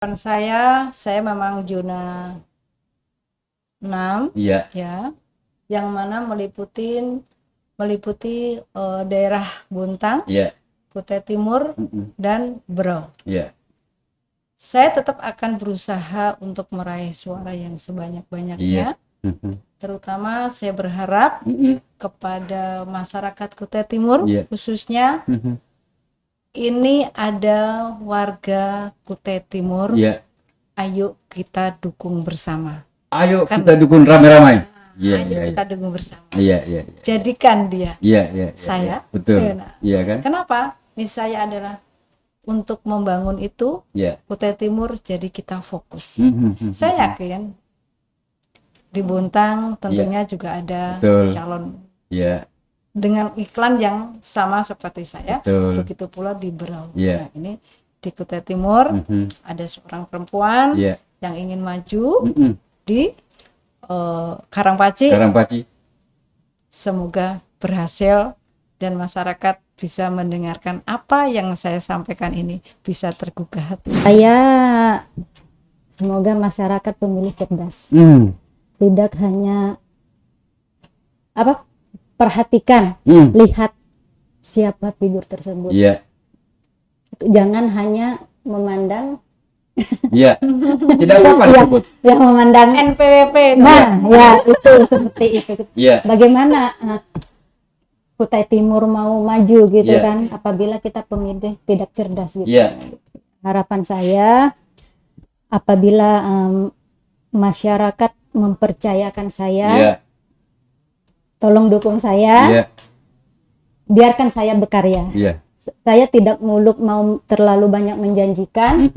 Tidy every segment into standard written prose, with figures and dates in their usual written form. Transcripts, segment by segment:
Saya memang zona 6 Iya, ya, yang mana meliputi daerah Bontang, iya, Kutai Timur, dan Berau. iya, Saya tetap akan berusaha untuk meraih suara yang sebanyak-banyaknya. Terutama saya berharap kepada masyarakat Kutai Timur, iya. khususnya ini ada warga Kutai Timur. Iya. Ayo kita dukung bersama. Ayo Kan, kita dukung ramai-ramai. Iya, ayo iya, kita dukung bersama. iya, iya, iya. Jadikan dia Iya, iya, saya. betul. Nah, Iya kan? kenapa? Misi saya adalah untuk membangun itu Iya. Kutai Timur, jadi kita fokus. Saya yakin di Bontang tentunya juga ada Betul. calon Iya. dengan iklan yang sama seperti saya. Betul. Begitu pula di Berau. Iya. Nah, ini di Kutai Timur ada seorang perempuan yang ingin maju di Karangpaci. Semoga berhasil dan masyarakat bisa mendengarkan apa yang saya sampaikan ini, bisa tergugah hati. Saya semoga masyarakat pemilih cerdas, tidak hanya perhatikan, lihat siapa figur tersebut. Iya. Jangan hanya memandang. Iya. Tidak apa-apa disebut. Ya memandang NPWP itu. Nah, ya itu seperti itu. Iya. Bagaimana Kutai Timur mau maju gitu kan, apabila kita pemilih tidak cerdas gitu. Iya. Harapan saya apabila masyarakat mempercayakan saya, tolong dukung saya, biarkan saya berkarya. Saya tidak muluk mau terlalu banyak menjanjikan,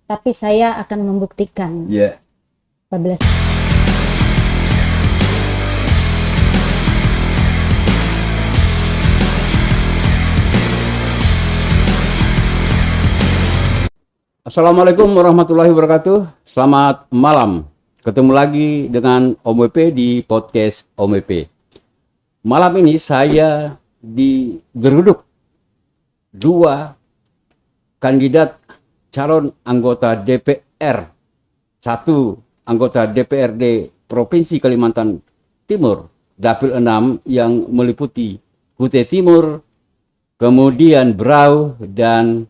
tapi saya akan membuktikan. Apabila Assalamualaikum warahmatullahi wabarakatuh. Selamat malam. Ketemu lagi dengan Om WP di podcast Om WP. Malam ini saya digeruduk dua kandidat calon anggota DPR. Satu anggota DPRD Provinsi Kalimantan Timur, Dapil 6 yang meliputi Kutai Timur, kemudian Berau dan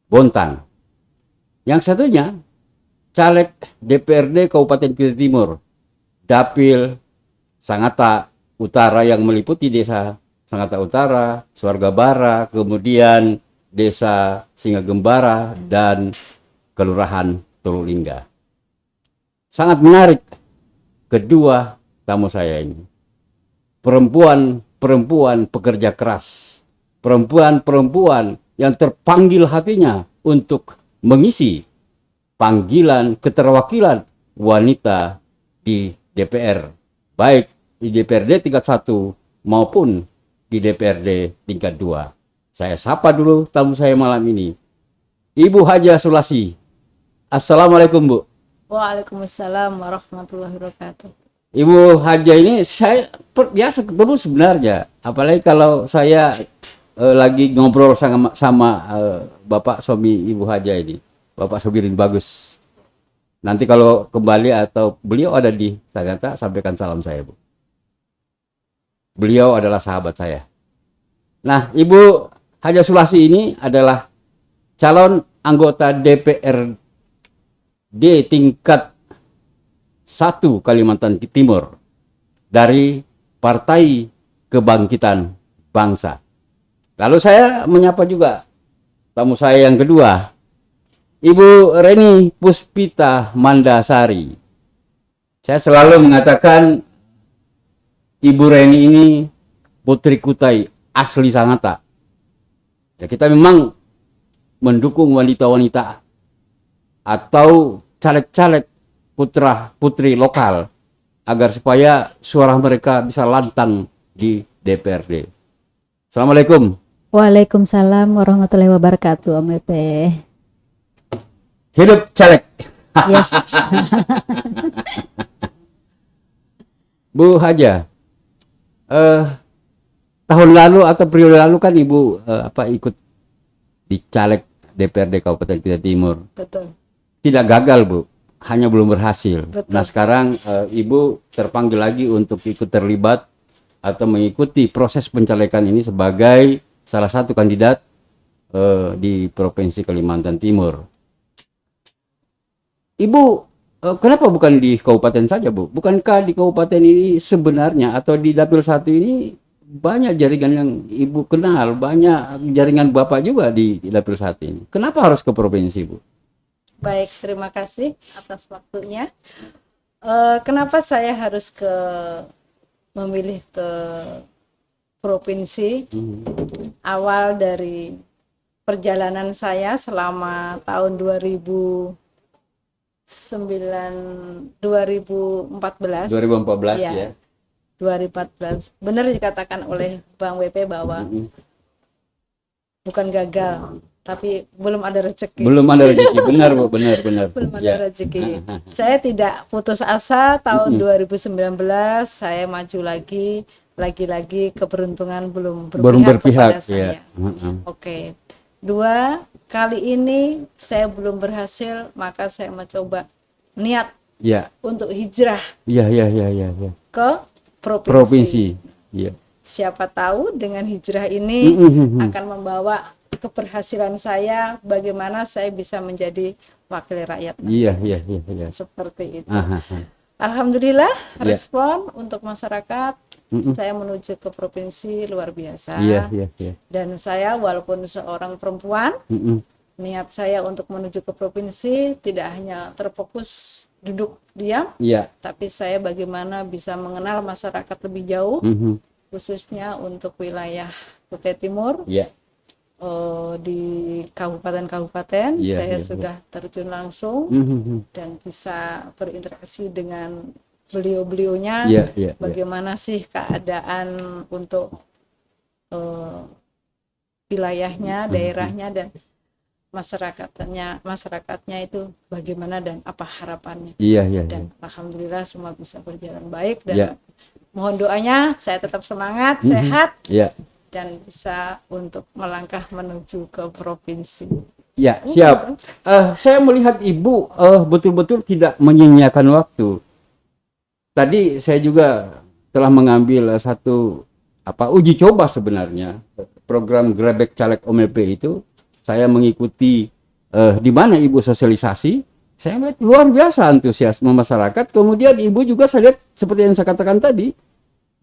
Bontang. Yang satunya caleg DPRD Kabupaten Kutai Timur, Dapil Sangatta Utara yang meliputi desa Sangatta Utara, Suarga Bara, kemudian desa Singgagembara dan Kelurahan Tululingga. Sangat menarik kedua tamu saya ini. Perempuan pekerja keras, perempuan yang terpanggil hatinya untuk mengisi panggilan keterwakilan wanita di DPR, baik di DPRD tingkat 1 maupun di DPRD tingkat 2. Saya sapa dulu tamu saya malam ini, Ibu Haja Sulasi. Assalamualaikum, Bu. Waalaikumsalam warahmatullahi wabarakatuh. Ibu Haja ini saya biasa ketemu sebenarnya, apalagi kalau saya lagi ngobrol sama Bapak suami Ibu Haja ini, Bapak Sobirin Bagus. Nanti kalau kembali atau beliau ada di Sangatta, sampaikan salam saya, Bu. Beliau adalah sahabat saya. Nah, Ibu Haja Sulasi ini adalah calon anggota DPRD tingkat 1 Kalimantan Timur dari Partai Kebangkitan Bangsa. Lalu saya menyapa juga tamu saya yang kedua, Ibu Reni Puspita Mandasari. Saya selalu mengatakan Ibu Reni ini putri Kutai asli Sangatta. Ya, kita memang mendukung wanita-wanita atau caleg-caleg putra-putri lokal agar supaya suara mereka bisa lantang di DPRD. Assalamualaikum. Waalaikumsalam warahmatullahi wabarakatuh, Om WP. Hidup caleg. Yes. Bu Haja, tahun lalu atau periode lalu kan Ibu ikut di caleg DPRD Kabupaten Kutai Timur. Betul. Tidak gagal, Bu, hanya belum berhasil. Betul. Nah, sekarang Ibu terpanggil lagi untuk ikut terlibat atau mengikuti proses pencalekan ini sebagai salah satu kandidat di Provinsi Kalimantan Timur. Ibu, kenapa bukan di kabupaten saja, Bu? Bukankah di kabupaten ini sebenarnya atau di Dapil 1 ini banyak jaringan yang Ibu kenal, banyak jaringan Bapak juga di Dapil 1 ini. Kenapa harus ke provinsi, Bu? Baik, terima kasih atas waktunya. Kenapa saya harus memilih ke provinsi? Awal dari perjalanan saya selama tahun 2014 ya. 2014. Benar dikatakan oleh Bang WP bahwa bukan gagal, tapi belum ada rezeki. Belum ada rezeki, benar, Bu, benar. Belum ada rezeki. Saya tidak putus asa. Tahun 2019 saya maju lagi keberuntungan belum berpihak kepada saya. Oke. 2 kali ini saya belum berhasil, maka saya mencoba niat untuk hijrah. Ke provinsi. Siapa tahu dengan hijrah ini akan membawa keberhasilan saya, bagaimana saya bisa menjadi wakil rakyat. Seperti itu. Alhamdulillah, respon untuk masyarakat, saya menuju ke provinsi luar biasa. Dan saya walaupun seorang perempuan, niat saya untuk menuju ke provinsi tidak hanya terfokus duduk diam, tapi saya bagaimana bisa mengenal masyarakat lebih jauh, khususnya untuk wilayah Kutai Timur. Di kabupaten-kabupaten saya sudah terjun langsung dan bisa berinteraksi dengan beliau-beliaunya, bagaimana sih keadaan untuk wilayahnya, daerahnya, dan masyarakatnya itu bagaimana dan apa harapannya. Dan alhamdulillah semua bisa berjalan baik, dan mohon doanya saya tetap semangat, sehat, dan bisa untuk melangkah menuju ke provinsi. Siap. Saya melihat Ibu betul-betul tidak menyia-nyiakan waktu. Tadi saya juga telah mengambil satu uji coba sebenarnya program Grebek Caleg OMLP itu. Saya mengikuti di mana Ibu sosialisasi, saya melihat luar biasa antusiasme masyarakat. Kemudian Ibu juga saya lihat seperti yang saya katakan tadi,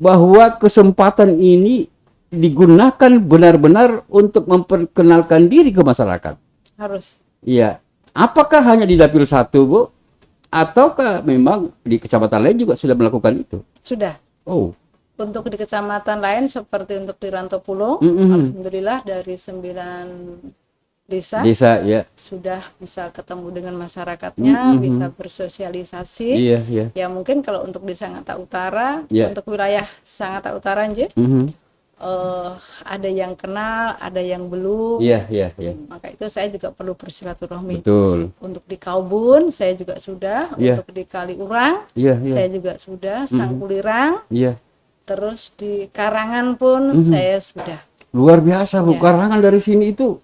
bahwa kesempatan ini digunakan benar-benar untuk memperkenalkan diri ke masyarakat. Harus. Apakah hanya di Dapil 1, Bu? Ataukah memang di kecamatan lain juga sudah melakukan itu? Sudah. Untuk di kecamatan lain seperti untuk di Rantopulo, alhamdulillah dari 9 desa sudah bisa ketemu dengan masyarakatnya, bisa bersosialisasi. Ya mungkin kalau untuk di Sangatta Utara, untuk wilayah Sangatta Utara ada yang kenal, ada yang belum. Maka itu saya juga perlu bersilaturahmi. Untuk di Kaubun saya juga sudah, untuk di Kaliurang saya juga sudah, Sangkulirang, terus di Karangan pun saya sudah. Luar biasa, Bu. Karangan dari sini itu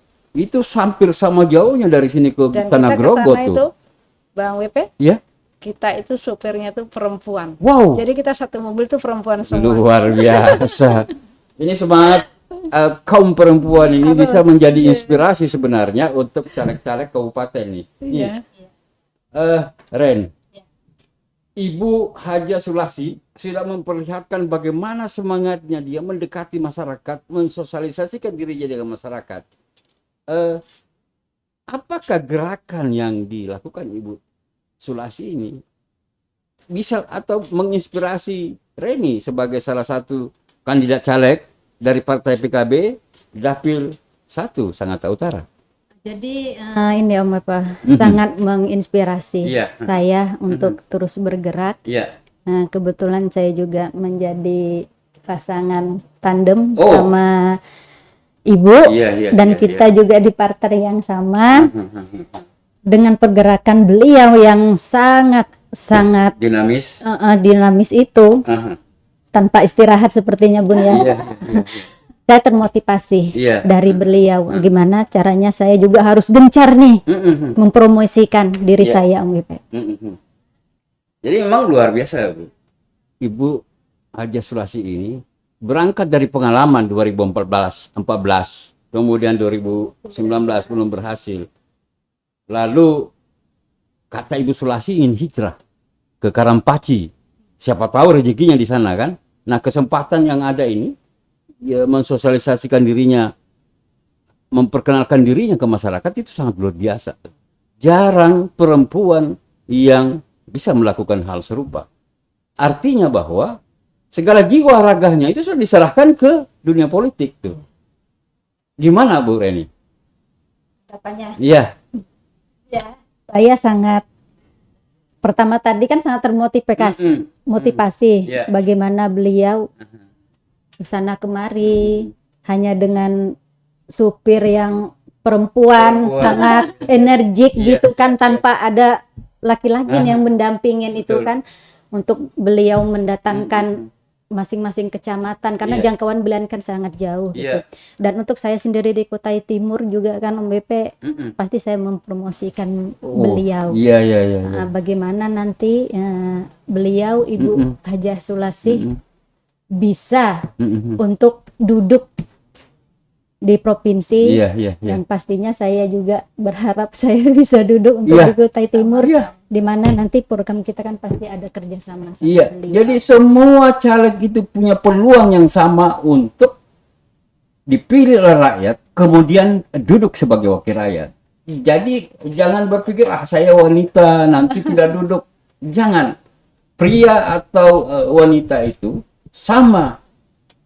hampir sama jauhnya dari sini ke Tanah Grogol tuh. Itu, Bang WP, kita itu sopirnya tuh perempuan. Jadi kita satu mobil tuh perempuan semua. Luar biasa. Ini semangat kaum perempuan ini bisa menjadi inspirasi sebenarnya untuk caleg-caleg kabupaten nih. Ren, Ibu Haja Sulasi sudah memperlihatkan bagaimana semangatnya dia mendekati masyarakat, mensosialisasikan dirinya dengan masyarakat. Apakah gerakan yang dilakukan Ibu Sulasi ini bisa atau menginspirasi Reni sebagai salah satu kandidat caleg dari Partai PKB Dapil 1 Sangatta Utara? Jadi ini Om Bapak sangat menginspirasi saya untuk terus bergerak. Kebetulan saya juga menjadi pasangan tandem sama Ibu, dan kita juga di partai yang sama. Dengan pergerakan beliau yang sangat dinamis itu, tanpa istirahat sepertinya Bun ya. saya termotivasi dari beliau. Gimana caranya saya juga harus gencar nih mempromosikan diri saya, Om Wipe. Jadi memang luar biasa, Bu. Ibu Haja Sulasi ini berangkat dari pengalaman 2014, kemudian 2019 belum berhasil. Lalu kata Ibu Sulasi ingin hijrah ke Karampaci. Siapa tahu rezekinya di sana kan. Nah, kesempatan yang ada ini ya, mensosialisasikan dirinya, memperkenalkan dirinya ke masyarakat itu sangat luar biasa. Jarang perempuan yang bisa melakukan hal serupa. Artinya bahwa segala jiwa raganya itu sudah diserahkan ke dunia politik tuh. Gimana Bu Reni? Apanya? Iya. Ya, saya sangat pertama tadi kan sangat motivasi bagaimana beliau kesana kemari hanya dengan supir yang perempuan sangat energik gitu kan, tanpa ada laki-laki yang mendampingin itu kan, untuk beliau mendatangkan masing-masing kecamatan karena jangkauan beliau kan sangat jauh gitu. Dan untuk saya sendiri di Kutai Timur juga kan, Om BP, pasti saya mempromosikan beliau. Bagaimana nanti beliau Ibu Haja Sulasi bisa untuk duduk di provinsi, dan pastinya saya juga berharap saya bisa duduk untuk di Kutai Timur, di mana nanti program kita kan pasti ada kerjasama. Jadi semua caleg itu punya peluang yang sama untuk dipilih oleh rakyat, kemudian duduk sebagai wakil rakyat. Jadi jangan berpikir saya wanita nanti tidak duduk. Jangan, pria atau wanita itu sama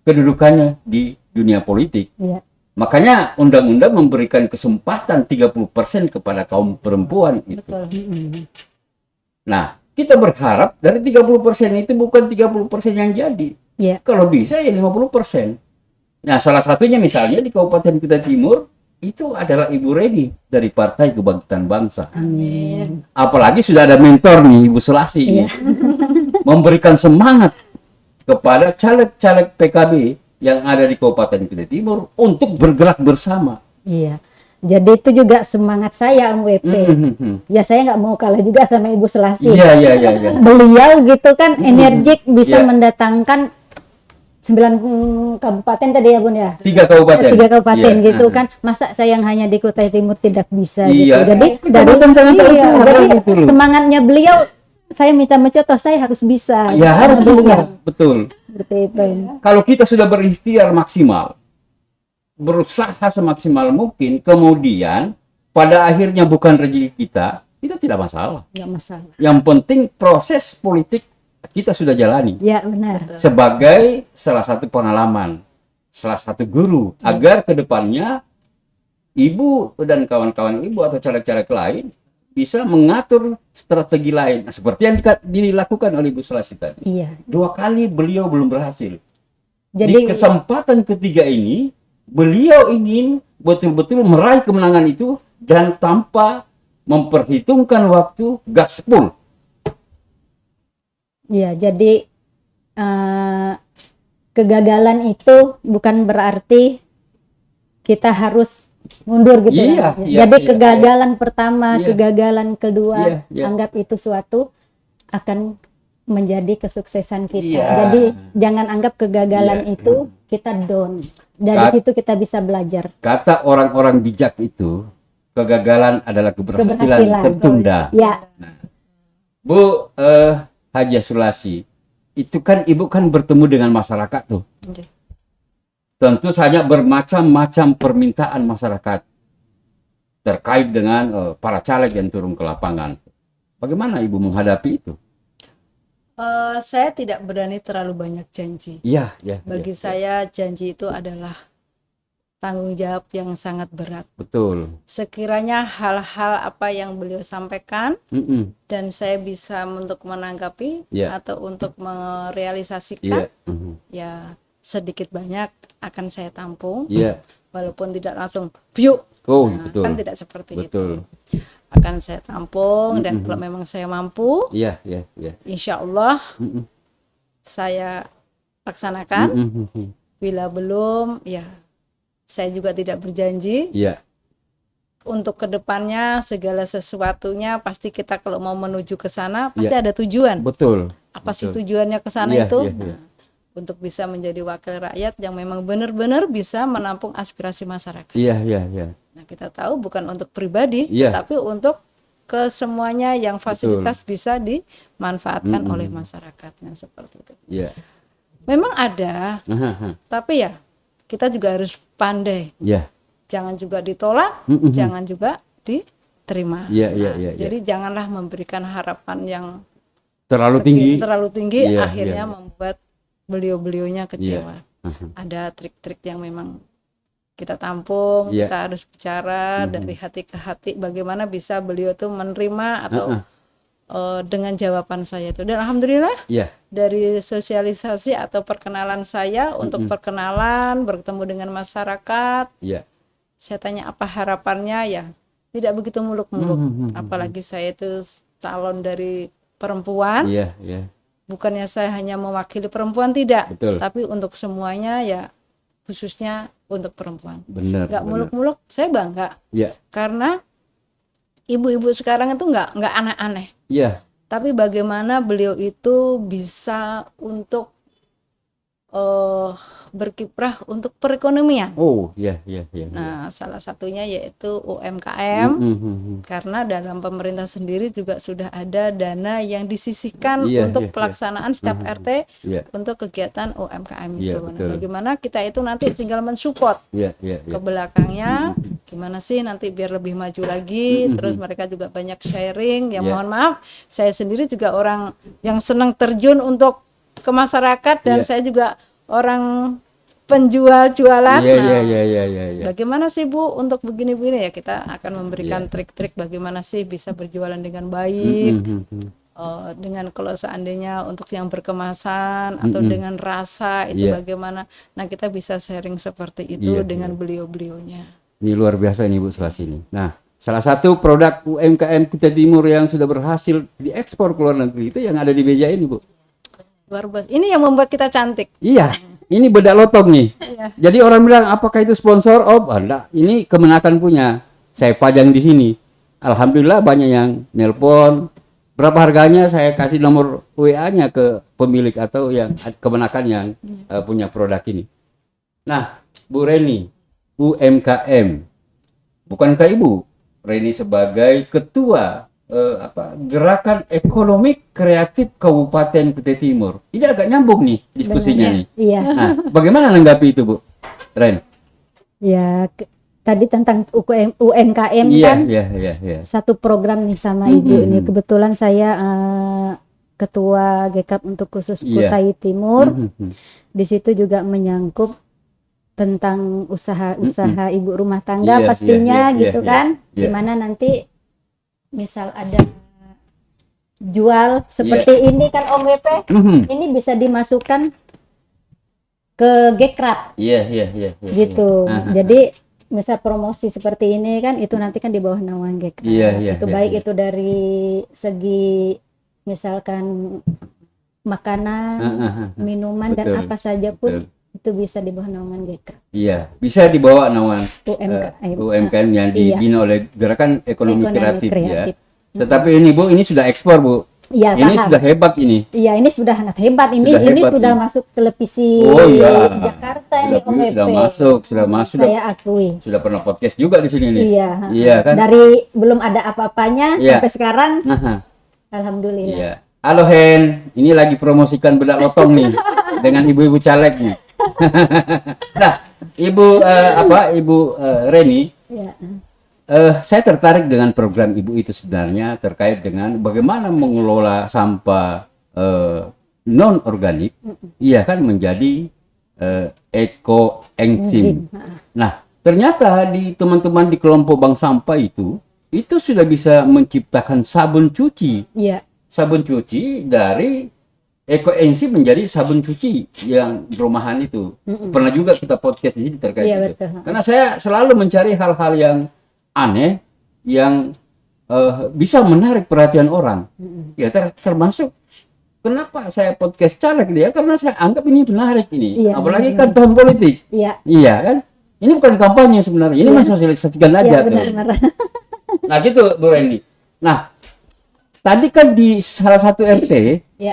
kedudukannya di dunia politik. Makanya undang-undang memberikan kesempatan 30% kepada kaum perempuan itu. Nah, kita berharap dari 30% itu bukan 30% yang jadi. Kalau bisa ya 50%. Nah, salah satunya misalnya di Kabupaten Kutai Timur itu adalah Ibu Reni dari Partai Kebangkitan Bangsa. Amin. Apalagi sudah ada mentor nih Ibu Sulasi ini. Memberikan semangat kepada caleg-caleg PKB yang ada di Kabupaten Kutai Timur untuk bergerak bersama. Jadi itu juga semangat saya, Om WP. Ya saya nggak mau kalah juga sama Ibu Sulasi. Beliau gitu kan energik, bisa mendatangkan 9 kabupaten tadi ya Bun ya? 3 kabupaten. 3 kabupaten gitu kan. Masa saya yang hanya di Kutai Timur tidak bisa gitu. Jadi dari jadi semangatnya beliau, saya minta mencontoh, saya harus bisa. Harus bisa. Betul. Seperti itu. Kalau kita sudah berikhtiar maksimal, berusaha semaksimal mungkin, kemudian pada akhirnya bukan rezeki kita, itu tidak masalah. Tidak masalah. Yang penting proses politik kita sudah jalani. Benar. Sebagai salah satu pengalaman, salah satu guru, agar kedepannya ibu dan kawan-kawan ibu atau caleg-caleg lain bisa mengatur strategi lain, seperti yang dilakukan oleh Ibu Sulasi tadi. 2 kali beliau belum berhasil. Jadi di kesempatan ketiga ini, beliau ingin betul-betul meraih kemenangan itu dan tanpa memperhitungkan waktu, gaspol. Jadi kegagalan itu bukan berarti kita harus mundur gitu Jadi kegagalan pertama, kegagalan kedua, anggap itu suatu akan menjadi kesuksesan kita. Jadi jangan anggap kegagalan itu kita down. Dari situ kita bisa belajar. Kata orang-orang bijak itu, kegagalan adalah keberhasilan tertunda. Nah, Bu Haja Sulasi, itu kan Ibu kan bertemu dengan masyarakat tuh. Tentu saja bermacam-macam permintaan masyarakat terkait dengan para caleg yang turun ke lapangan. Bagaimana Ibu menghadapi itu? Saya tidak berani terlalu banyak janji. Bagi saya janji itu adalah tanggung jawab yang sangat berat. Betul. Sekiranya hal-hal apa yang beliau sampaikan dan saya bisa untuk menanggapi atau untuk merealisasikan, ya sedikit banyak akan saya tampung, walaupun tidak langsung biuk, kan tidak seperti itu. Akan saya tampung dan kalau memang saya mampu, insya Allah saya laksanakan. Bila belum, ya saya juga tidak berjanji. Iya. Untuk kedepannya segala sesuatunya pasti kita kalau mau menuju ke sana pasti ada tujuan. Betul. Apa sih tujuannya ke sana itu? Nah, untuk bisa menjadi wakil rakyat yang memang benar-benar bisa menampung aspirasi masyarakat. Iya. Nah, kita tahu bukan untuk pribadi, tapi untuk ke semuanya yang fasilitas bisa dimanfaatkan oleh masyarakatnya seperti itu. Iya. Memang ada, tapi ya kita juga harus pandai. Iya. Jangan juga ditolak, jangan juga diterima. Jadi janganlah memberikan harapan yang terlalu tinggi, akhirnya membuat beliau-beliaunya kecewa. Ada trik-trik yang memang kita tampung, kita harus bicara dari hati ke hati bagaimana bisa beliau tuh menerima atau dengan jawaban saya itu. Dan alhamdulillah dari sosialisasi atau perkenalan saya untuk perkenalan, bertemu dengan masyarakat, saya tanya apa harapannya, ya tidak begitu muluk-muluk. Apalagi saya itu calon dari perempuan. Bukannya saya hanya mewakili perempuan, tidak. Tapi untuk semuanya, ya khususnya untuk perempuan. Nggak muluk-muluk, saya bangga. Karena ibu-ibu sekarang itu nggak aneh-aneh. Tapi bagaimana beliau itu bisa untuk berkiprah untuk perekonomian. Nah, salah satunya yaitu UMKM. Karena dalam pemerintah sendiri juga sudah ada dana yang disisihkan untuk pelaksanaan setiap RT untuk kegiatan UMKM itu. Nah, bagaimana kita itu nanti tinggal mensupport ke belakangnya, gimana sih nanti biar lebih maju lagi. Terus mereka juga banyak sharing. Ya mohon maaf, saya sendiri juga orang yang senang terjun untuk ke masyarakat, dan saya juga orang penjual jualan. Bagaimana sih Bu untuk begini-begini, ya kita akan memberikan trik-trik bagaimana sih bisa berjualan dengan baik, dengan kalau seandainya untuk yang berkemasan atau dengan rasa itu bagaimana. Nah, kita bisa sharing seperti itu dengan beliau-beliaunya. Ini luar biasa nih Bu Selasini. Nah, salah satu produk UMKM Kutai Timur yang sudah berhasil diekspor ke luar negeri itu yang ada di meja ini Bu. Luar biasa. Ini yang membuat kita cantik. Iya, ini bedak lotong nih. Jadi orang bilang apakah itu sponsor? Oh, enggak. Ini kemenakan punya. Saya pajang di sini. Alhamdulillah banyak yang nelpon. Berapa harganya? Saya kasih nomor WA-nya ke pemilik atau yang kemenakan yang punya produk ini. Nah, Bu Reni, UMKM. Bukankah Ibu Reni sebagai ketua Gerakan Ekonomi Kreatif Kabupaten Kutai Timur? Ini agak nyambung nih diskusinya nih. Nah, bagaimana menanggapi itu Bu Ren? Ya, tadi tentang UMKM kan. Satu program nih sama Ibu ini. Kebetulan saya ketua GKAP untuk khusus Kutai Timur. Di situ juga menyangkut tentang usaha-usaha ibu rumah tangga pastinya gitu kan. Gimana nanti misal ada jual seperti ini kan Om WP, ini bisa dimasukkan ke Gekrap. Gitu. Jadi misal promosi seperti ini kan itu nanti kan di bawah naungan Gekrap. Itu baik itu dari segi misalkan makanan, minuman dan apa saja pun itu bisa di bawah naungan Gekrap. Bisa di bawah naungan UMKM yang dibina oleh Gerakan Ekonomi Kreatif. Tetapi ini Bu, ini sudah ekspor Bu. Ini sudah hebat ini. Ini sudah sangat hebat ini. Sudah masuk televisi Jakarta ini Om WP. Sudah masuk. Saya akui. Sudah pernah podcast juga di sini nih. Iya kan? Dari belum ada apa-apanya sampai sekarang. Alhamdulillah. Halo Hen, ini lagi promosikan bedak lotong nih dengan ibu-ibu caleg nih. Nah, Ibu Reni, saya tertarik dengan program Ibu itu sebenarnya terkait dengan bagaimana mengelola sampah non organik, kan menjadi eco-enzim. Nah, ternyata di teman-teman di kelompok bank sampah itu sudah bisa menciptakan sabun cuci. Sabun cuci dari eco-enzim menjadi sabun cuci yang rumahan itu. Pernah juga kita podcast di sini terkait itu. Karena saya selalu mencari hal-hal yang aneh yang bisa menarik perhatian orang. Termasuk kenapa saya podcast caleg dia? Karena saya anggap ini menarik ini. Iya, Apalagi kan tahun politik. Iya. Iya kan? Ini bukan kampanye sebenarnya. Ini mensosialisasikan aja tuh. Benar. Nah gitu Bu Reni. Nah, tadi kan di salah satu RT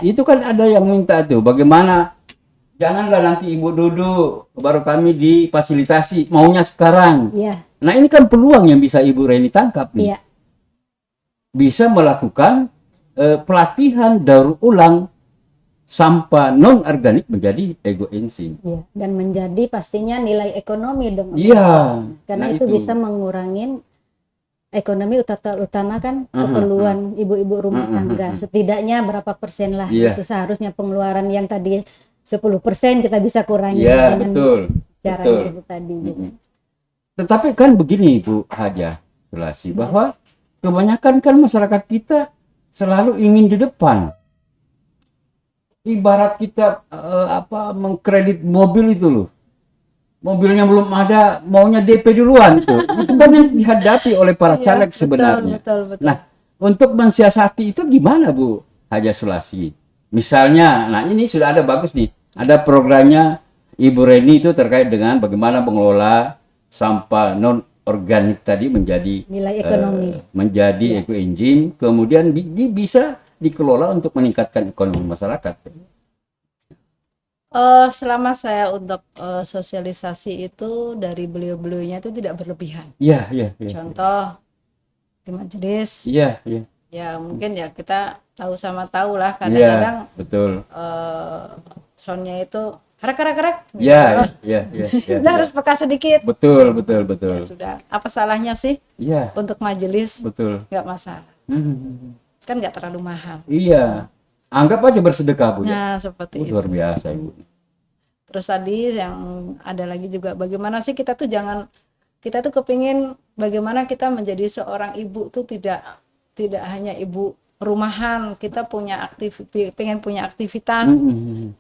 itu kan ada yang minta tuh bagaimana janganlah nanti ibu duduk baru kami difasilitasi, maunya sekarang. Iya. Nah ini kan peluang yang bisa Ibu Reni tangkap nih. Iya. Bisa melakukan pelatihan daur ulang sampah non organik menjadi ekoenzim. Iya. Dan menjadi pastinya nilai ekonomi dong. Iya. Karena Nah, itu bisa mengurangin ekonomi utama kan keperluan ibu-ibu rumah tangga. Setidaknya berapa persen lah itu seharusnya pengeluaran yang tadi 10% kita bisa kurangi dengan caranya itu tadi. Gitu. Tetapi kan begini Bu Haja Sulasi, bahwa kebanyakan kan masyarakat kita selalu ingin di depan. Ibarat kita mengkredit mobil itu loh. Mobilnya belum ada, maunya DP duluan tuh. Itu kan yang dihadapi oleh para caleg sebenarnya. Betul. Nah, untuk mensiasati itu gimana Bu Haja Sulasi? Misalnya, nah ini sudah ada bagus nih. Ada programnya Ibu Reni itu terkait dengan bagaimana mengelola sampah non organik tadi menjadi nilai ekonomi, menjadi ekoenzim, kemudian bisa dikelola untuk meningkatkan ekonomi masyarakat. Selama saya untuk sosialisasi itu dari beliau-beliaunya itu tidak berlebihan. Iya. Contoh di majelis. Iya. Ya mungkin ya kita tahu lah kadang-kadang. Betul. Soundnya itu rek. Iya. Kita harus peka sedikit. Betul. Ya, sudah. Apa salahnya sih? Iya. Untuk majelis. Betul. Nggak masalah. Kan nggak terlalu mahal. Iya. Anggap aja bersedekah Bu. Nah, seperti itu. Luar biasa Ibu. Terus tadi yang ada lagi juga bagaimana sih kita tuh kepingin bagaimana kita menjadi seorang ibu tuh tidak hanya ibu rumahan, kita pengen punya aktivitas,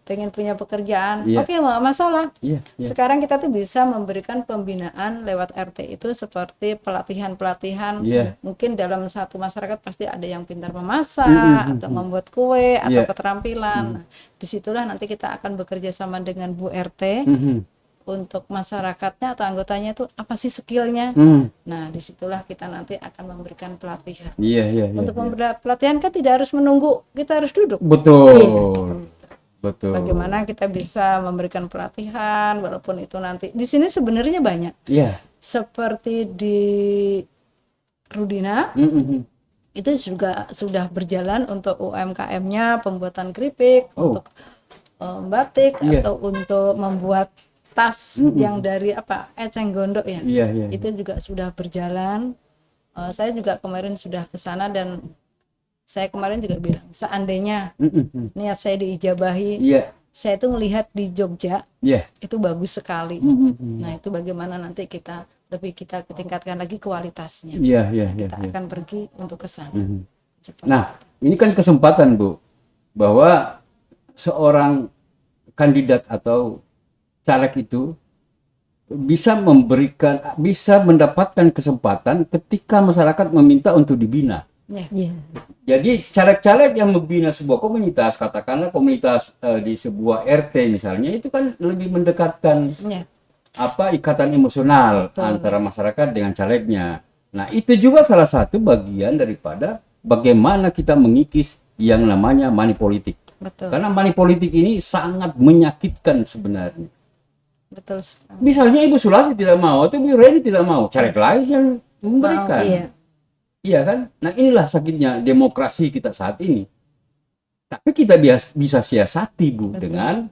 pengen punya pekerjaan. Oke, nggak masalah. Sekarang kita tuh bisa memberikan pembinaan lewat RT itu seperti pelatihan. Mungkin dalam satu masyarakat pasti ada yang pintar memasak atau membuat kue atau keterampilan. Nah, disitulah nanti kita akan bekerja sama dengan Bu RT untuk masyarakatnya atau anggotanya itu apa sih skillnya. Nah disitulah kita nanti akan memberikan pelatihan. Untuk pelatihan kan tidak harus menunggu kita harus duduk. Betul. Bagaimana kita bisa memberikan pelatihan walaupun itu nanti di sini sebenarnya banyak. Seperti di Rudina itu juga sudah berjalan untuk UMKM-nya pembuatan keripik, untuk batik atau untuk membuat tas yang dari eceng gondok ya. Itu juga sudah berjalan. Saya juga kemarin sudah ke sana dan saya kemarin juga bilang seandainya niat saya diijabahi, saya itu melihat di Jogja itu bagus sekali. Nah itu bagaimana nanti kita tingkatkan lagi kualitasnya. Kita akan pergi untuk ke sana. Nah ini kan kesempatan Bu, bahwa seorang kandidat atau caleg itu bisa mendapatkan kesempatan ketika masyarakat meminta untuk dibina. Jadi caleg-caleg yang membina sebuah komunitas, katakanlah komunitas di sebuah RT misalnya, itu kan lebih mendekatkan ikatan emosional antara masyarakat dengan calegnya. Nah itu juga salah satu bagian daripada bagaimana kita mengikis yang namanya money politik. Karena money politik ini sangat menyakitkan sebenarnya. Betul sekali. Misalnya Ibu Sulasi tidak mau atau Ibu Reni tidak mau, caleg lain yang memberikan. Iya kan? Nah inilah sakitnya demokrasi kita saat ini. Tapi kita bisa siasati Bu dengan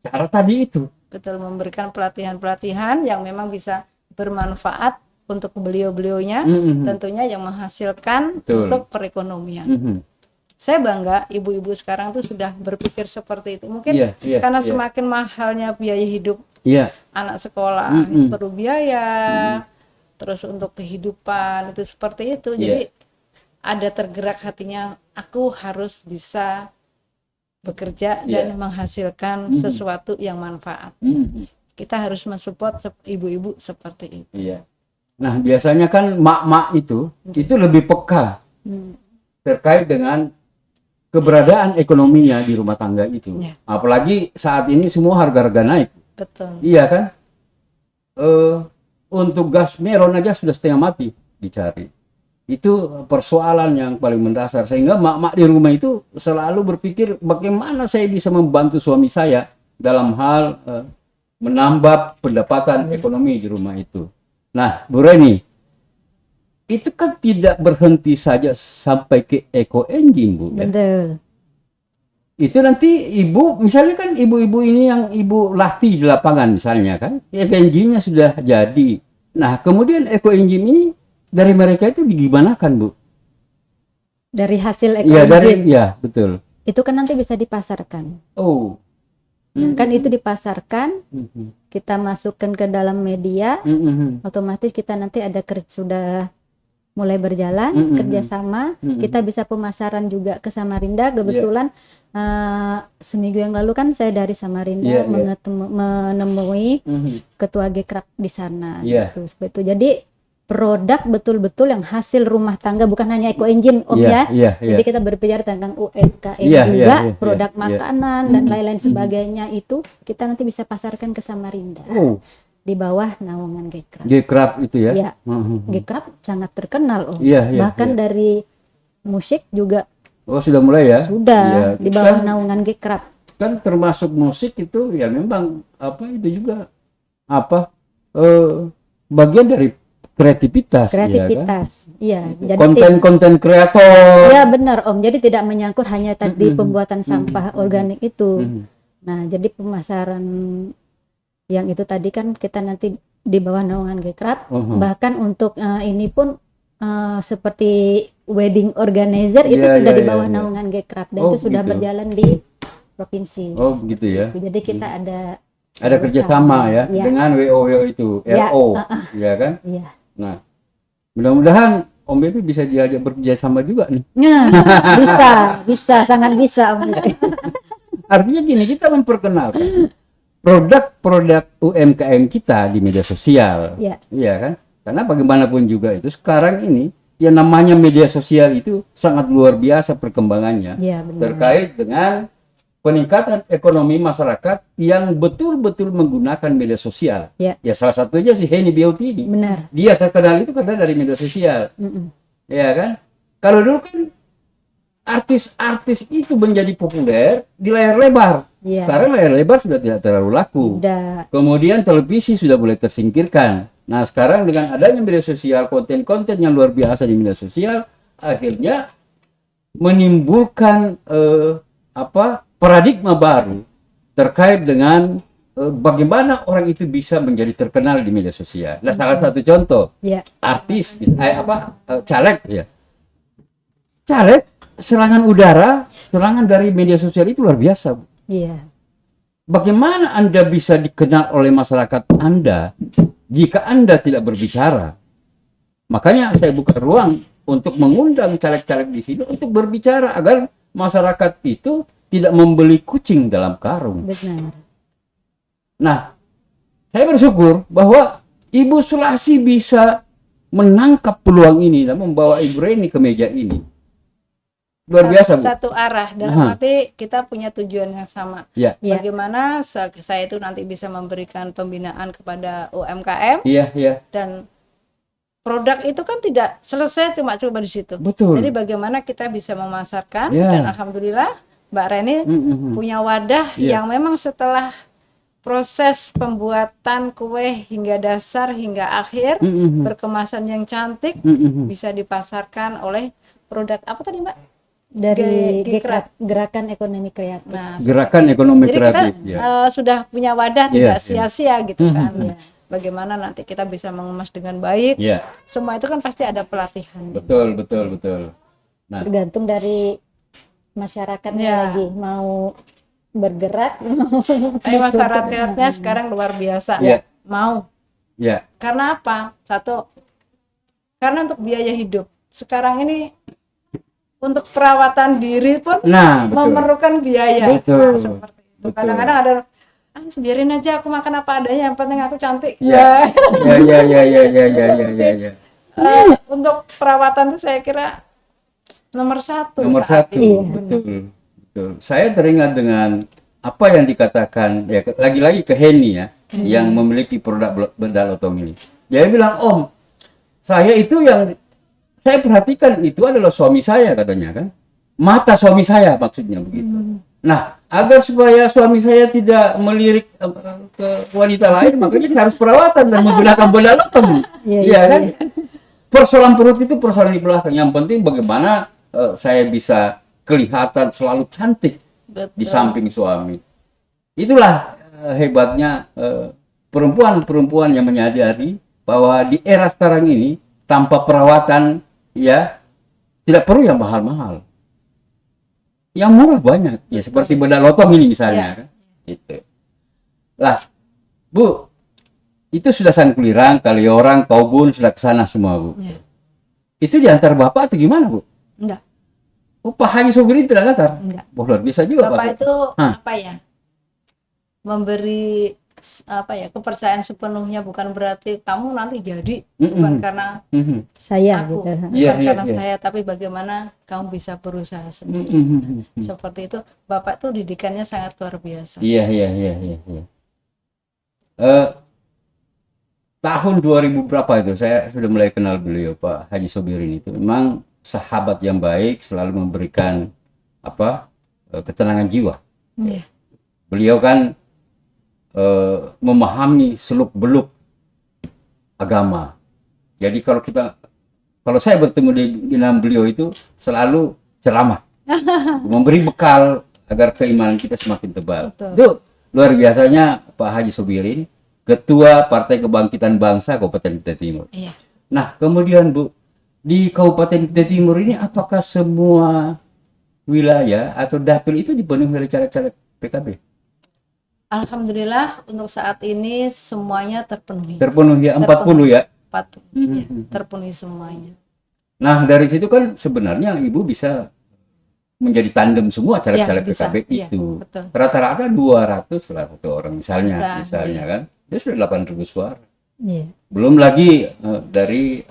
cara tadi itu. Betul, memberikan pelatihan-pelatihan yang memang bisa bermanfaat untuk beliau-beliaunya, tentunya yang menghasilkan untuk perekonomian. Saya bangga ibu-ibu sekarang tuh sudah berpikir seperti itu. Mungkin karena semakin mahalnya biaya hidup, anak sekolah perlu biaya, terus untuk kehidupan itu seperti itu. Jadi ada tergerak hatinya, aku harus bisa bekerja dan menghasilkan sesuatu yang manfaat. Kita harus mensupport ibu-ibu seperti itu. Nah biasanya kan mak-mak itu lebih peka terkait dengan keberadaan ekonominya di rumah tangga itu. Ya. Apalagi saat ini semua harga-harga naik. Betul. Iya kan? Untuk gas melon aja sudah setengah mati dicari. Itu persoalan yang paling mendasar, sehingga mak-mak di rumah itu selalu berpikir bagaimana saya bisa membantu suami saya dalam hal menambah pendapatan ekonomi di rumah itu. Nah, Bu Reni, itu kan tidak berhenti saja sampai ke eco engine, Bu. Betul. Ya? Itu nanti ibu, misalnya kan ibu-ibu ini yang ibu latih di lapangan misalnya kan, eco engine-nya sudah jadi. Nah, kemudian eco engine ini dari mereka itu digimanakan, Bu? Dari hasil eco engine? Ya, betul. Itu kan nanti bisa dipasarkan. Oh. Nah, kan itu dipasarkan, kita masukkan ke dalam media, otomatis kita nanti ada sudah mulai berjalan kerjasama, kita bisa pemasaran juga ke Samarinda. Kebetulan seminggu yang lalu kan saya dari Samarinda menemui ketua Gekrap di sana, gitu. Seperti itu. Jadi produk betul-betul yang hasil rumah tangga, bukan hanya eco engine, Om ya. Jadi kita berbicara tentang UMKM juga, produk makanan dan lain-lain sebagainya itu kita nanti bisa pasarkan ke Samarinda. Di bawah naungan Gekrap. Gekrap itu ya? Ya, Gekrap sangat terkenal, Om. Bahkan dari musik juga. Oh, sudah mulai ya? Sudah, di bawah naungan Gekrap. Kan termasuk musik itu ya memang itu juga bagian dari kreativitas, iya. Jadi konten kreator. Iya benar, Om. Jadi tidak menyangkut hanya tadi pembuatan sampah organik itu. Nah, jadi pemasaran yang itu tadi kan kita nanti di bawah naungan Gekrap. Bahkan untuk ini pun seperti wedding organizer itu sudah di bawah naungan Gekrap dan itu sudah berjalan di provinsi. Oh, begitu ya. Jadi kita ada kerjasama ya dengan WO itu, RO, ya kan? Iya. Nah, mudah-mudahan Om Bebi bisa diajak bekerja sama juga nih. Bisa, sangat bisa Om Bebi. Artinya gini, kita memperkenalkan produk-produk UMKM kita di media sosial, iya kan? Karena bagaimanapun juga itu sekarang ini yang namanya media sosial itu sangat luar biasa perkembangannya, terkait dengan peningkatan ekonomi masyarakat yang betul-betul menggunakan media sosial. Ya salah satunya si Henny Beauty ini. Benar. Dia terkenal itu karena dari media sosial. Ya kan? Kalau dulu kan artis-artis itu menjadi populer di layar lebar. Sekarang layar lebar sudah tidak terlalu laku. Kemudian televisi sudah mulai tersingkirkan. Nah, sekarang dengan adanya media sosial, konten-konten yang luar biasa di media sosial, akhirnya menimbulkan paradigma baru terkait dengan bagaimana orang itu bisa menjadi terkenal di media sosial. Nah, salah satu contoh artis caleg ya. Caleg, serangan udara, serangan dari media sosial itu luar biasa. Bagaimana Anda bisa dikenal oleh masyarakat Anda jika Anda tidak berbicara? Makanya saya buka ruang untuk mengundang caleg-caleg di sini untuk berbicara agar masyarakat itu tidak membeli kucing dalam karung. Benar. Nah, saya bersyukur bahwa Ibu Sulasi bisa menangkap peluang ini dan membawa Ibu Reni ke meja ini. Luar biasa, Bu. Satu arah, dalam arti kita punya tujuan yang sama. Bagaimana saya itu nanti bisa memberikan pembinaan kepada UMKM. Dan produk itu kan tidak selesai cuma di situ. Betul. Jadi bagaimana kita bisa memasarkan dan alhamdulillah Mbak Reni punya wadah yang memang setelah proses pembuatan kue hingga dasar hingga akhir berkemasan yang cantik bisa dipasarkan oleh produk apa tadi Mbak? Dari Gerakan Ekonomi Kreatif. Nah, Gerakan Ekonomi Kreatif. Jadi kita sudah punya wadah tidak sia-sia gitu kan. Bagaimana nanti kita bisa mengemas dengan baik. Semua itu kan pasti ada pelatihan. Betul. Nah, tergantung dari masyarakatnya lagi mau bergerak. Tapi masyarakatnya sekarang luar biasa mau. Karena apa? Satu, karena untuk biaya hidup sekarang ini untuk perawatan diri pun memerlukan biaya. Seperti itu. Kadang-kadang ada biarin aja aku makan apa adanya, yang penting aku cantik. Untuk perawatan tuh saya kira nomor satu. Nomor satu, betul, betul. Saya teringat dengan apa yang dikatakan ya lagi-lagi ke Henny ya, yang memiliki produk bedah lotong ini. Dia bilang, Om, saya itu yang saya perhatikan itu adalah suami saya, katanya kan, mata suami saya maksudnya begitu. Nah, agar supaya suami saya tidak melirik ke wanita lain, makanya saya harus perawatan dan menggunakan bedah lotong. Iya kan? Persoalan perut itu persoalan di belakang. Yang penting bagaimana saya bisa kelihatan selalu cantik. Betul. Di samping suami. Itulah hebatnya perempuan-perempuan yang menyadari bahwa di era sekarang ini tanpa perawatan ya tidak perlu yang mahal-mahal. Yang murah banyak ya, seperti bedah lotong ini misalnya kan. Itu. Lah, Bu, itu sudah Sangkulirang, Kaliorang, Kaubun sudah ke sana semua, Bu. Ya. Itu diantar Bapak atau gimana, Bu? Enggak. Oh, Pak Haji Sobirin tidak antar? Enggak. Oh, luar biasa juga, Bapak itu apa ya? Memberi apa ya, kepercayaan sepenuhnya, bukan berarti kamu nanti jadi, bukan karena saya aku, gitu. bukan karena saya, tapi bagaimana kamu bisa berusaha sendiri. Seperti itu. Bapak tuh didikannya sangat luar biasa. Iya. Tahun 2000 berapa itu saya sudah mulai kenal beliau, Pak Haji Sobirin itu. Memang sahabat yang baik, selalu memberikan ketenangan jiwa. Beliau kan memahami seluk-beluk agama. Jadi kalau saya bertemu dengan beliau itu selalu ceramah, memberi bekal agar keimanan kita semakin tebal. Itu luar biasanya Pak Haji Sobirin, Ketua Partai Kebangkitan Bangsa Kabupaten Kutai Timur. Iya. Nah, kemudian Bu, di Kabupaten Kutai Timur ini apakah semua wilayah atau dapil itu dipenuhi oleh caleg-caleg PKB? Alhamdulillah untuk saat ini semuanya terpenuhi. Terpenuhi ya, 40 ya? 40, ya, terpenuhi semuanya. Nah, dari situ kan sebenarnya Ibu bisa menjadi tandem semua caleg-caleg PKB itu. Rata-rata 200 lah satu orang misalnya kan. Dia sudah 8.000 suara. Belum lagi dari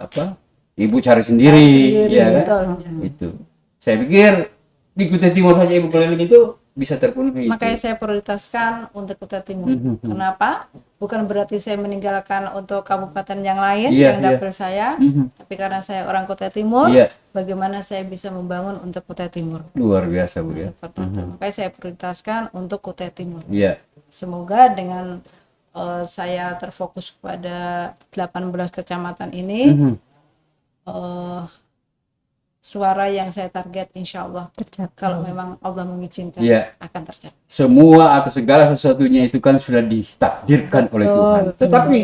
Ibu cari sendiri ya kan? Itu. Saya pikir di Kutai Timur saja Ibu keliling itu bisa terpenuhi. Makanya saya prioritaskan untuk Kutai Timur. Kenapa? Bukan berarti saya meninggalkan untuk kabupaten yang lain yang dapil saya, tapi karena saya orang Kutai Timur, bagaimana saya bisa membangun untuk Kutai Timur. Luar biasa, Bu ya. Seperti itu. Makanya saya prioritaskan untuk Kutai Timur. Semoga dengan saya terfokus pada 18 kecamatan ini, suara yang saya target insya Allah kalau memang Allah mengizinkan akan tercapai. Semua atau segala sesuatunya itu kan sudah ditakdirkan oleh Tuhan. Tetapi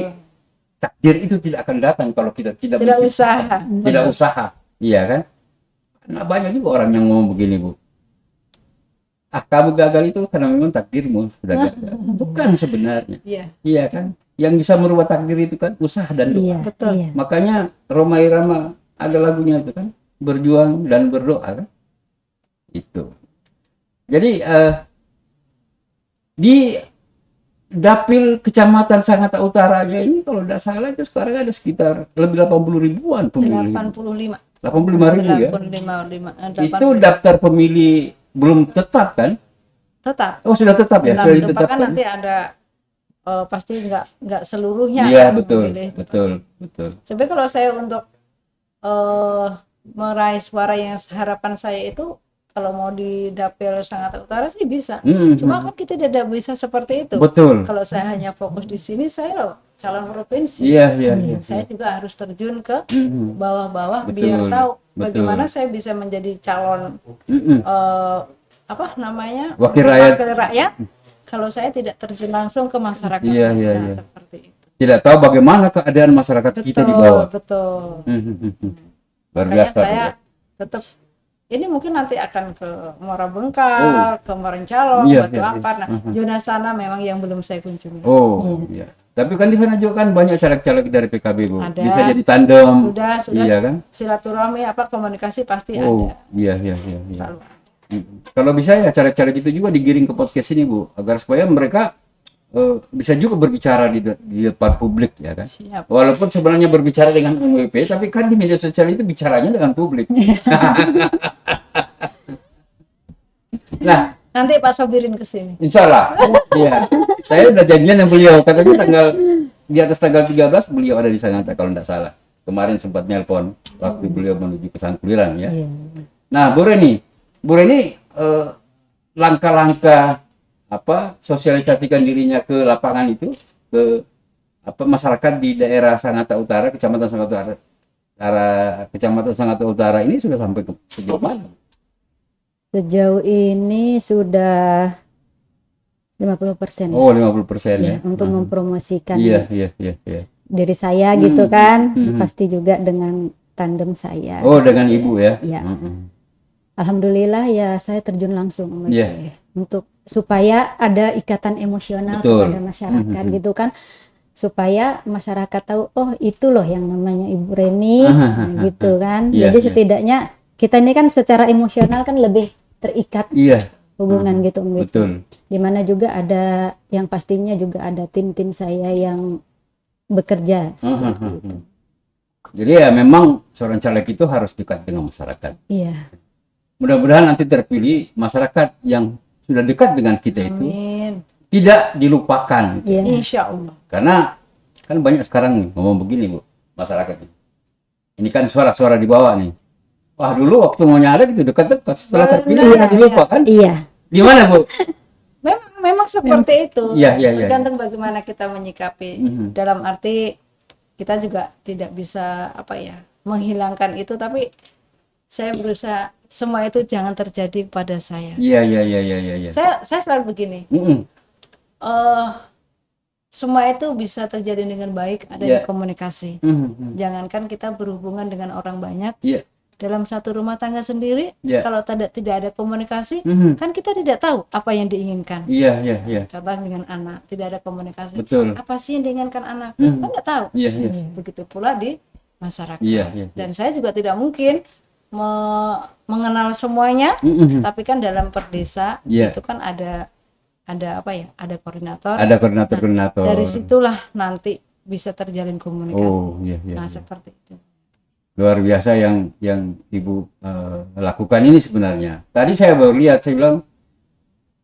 takdir itu tidak akan datang kalau kita tidak usaha. Tidak usaha, iya kan? Nah, banyak juga orang yang ngomong begini, Bu. Kamu gagal itu karena memang takdirmu sudah gagal. Bukan sebenarnya. Iya kan? Yang bisa merubah takdir itu kan usaha dan doa. Betul. Makanya Roma Irama ada lagunya itu kan, berjuang dan berdoa kan? Itu. Jadi di dapil kecamatan Sangatta Utara aja ini kalau tidak salah itu sekarang ada sekitar lebih 80 ribuan pemilih. 85 ribu ya. 85. Itu daftar pemilih belum tetap kan? Tetap. Oh sudah tetap ya? Sudah ditetapkan. Kan nanti ada pasti nggak seluruhnya. Iya betul. Sebenarnya kalau saya untuk meraih suara yang harapan saya itu kalau mau di dapil Sangatta Utara sih bisa. Cuma kan kita tidak bisa seperti itu. Betul. Kalau saya hanya fokus di sini, saya loh calon provinsi. Iya. Saya juga harus terjun ke bawah-bawah biar tahu bagaimana saya bisa menjadi calon wakil rakyat. Kalau saya tidak terjun langsung ke masyarakat. Iya. Seperti itu. Tidak tahu bagaimana keadaan masyarakat kita di bawah. Betul. Makanya saya tetap ini mungkin nanti akan ke Muara Bengkal, ke Morencalong, Batu Ampar. Nah, zona sana memang yang belum saya kunjungi. Iya. Tapi kan di sana juga kan banyak caleg-caleg dari PKB, Bu. Ada. Bisa jadi tandem. Sudah. Iya kan? Silaturahmi komunikasi pasti ada. Iya. Kalau bisa ya caleg-caleg itu juga digiring ke podcast ini, Bu, agar supaya mereka bisa juga berbicara di depan publik ya kan. Siap. Walaupun sebenarnya berbicara dengan WP, tapi kan di media sosial itu bicaranya dengan publik. Nah, nanti Pak Sobirin ke sini. Insya Allah. Iya. Saya udah janjian dengan beliau. Katanya di atas tanggal 13 beliau ada di Sangatta kalau tidak salah. Kemarin sempat nelpon waktu beliau menuju ke Sangkuliran ya. Nah, Bu Reni langkah-langkah sosialisasikan dirinya ke lapangan itu ke masyarakat di daerah Sangatta Utara, Kecamatan Sangatta Utara ini sudah sampai ke sejauh mana? Sejauh ini sudah 50%. Oh, 50% ya. Untuk mempromosikan diri saya gitu kan, pasti juga dengan tandem saya. Oh, dengan Ibu ya? Iya. Alhamdulillah ya saya terjun langsung untuk supaya ada ikatan emosional kepada masyarakat gitu kan, supaya masyarakat tahu oh itu loh yang namanya Ibu Reni gitu kan. Jadi setidaknya kita ini kan secara emosional kan lebih terikat hubungan gitu betul. Dimana juga ada yang pastinya juga ada tim-tim saya yang bekerja gitu. Jadi ya memang seorang caleg itu harus dekat dengan masyarakat. Iya. Mudah-mudahan nanti terpilih masyarakat yang sudah dekat dengan kita itu tidak dilupakan. Iya. Insya Allah. Karena kan banyak sekarang nih ngomong begini Bu, masyarakat ini kan suara-suara di bawah nih. Wah dulu waktu mau nyalek itu dekat-dekat, setelah terpilih dilupakan. Iya. Gimana Bu? Memang seperti itu. Iya. Tergantung bagaimana kita menyikapi. Dalam arti kita juga tidak bisa menghilangkan itu, tapi saya berusaha semua itu jangan terjadi kepada saya. Iya. Saya selalu begini. Semua itu bisa terjadi dengan baik adanya komunikasi. Jangankan kita berhubungan dengan orang banyak. Dalam satu rumah tangga sendiri, kalau tidak ada komunikasi, kan kita tidak tahu apa yang diinginkan. Iya. Contoh dengan anak, tidak ada komunikasi. Betul. Apa sih yang diinginkan anak? Kan tidak tahu. Begitu pula di masyarakat. Dan saya juga tidak mungkin mengenal semuanya, tapi kan dalam perdesa itu kan ada ada koordinator. Ada koordinator. Dari situlah nanti bisa terjalin komunikasi. Oh, Nah, seperti itu. Luar biasa yang Ibu lakukan ini sebenarnya. Tadi saya baru lihat, saya bilang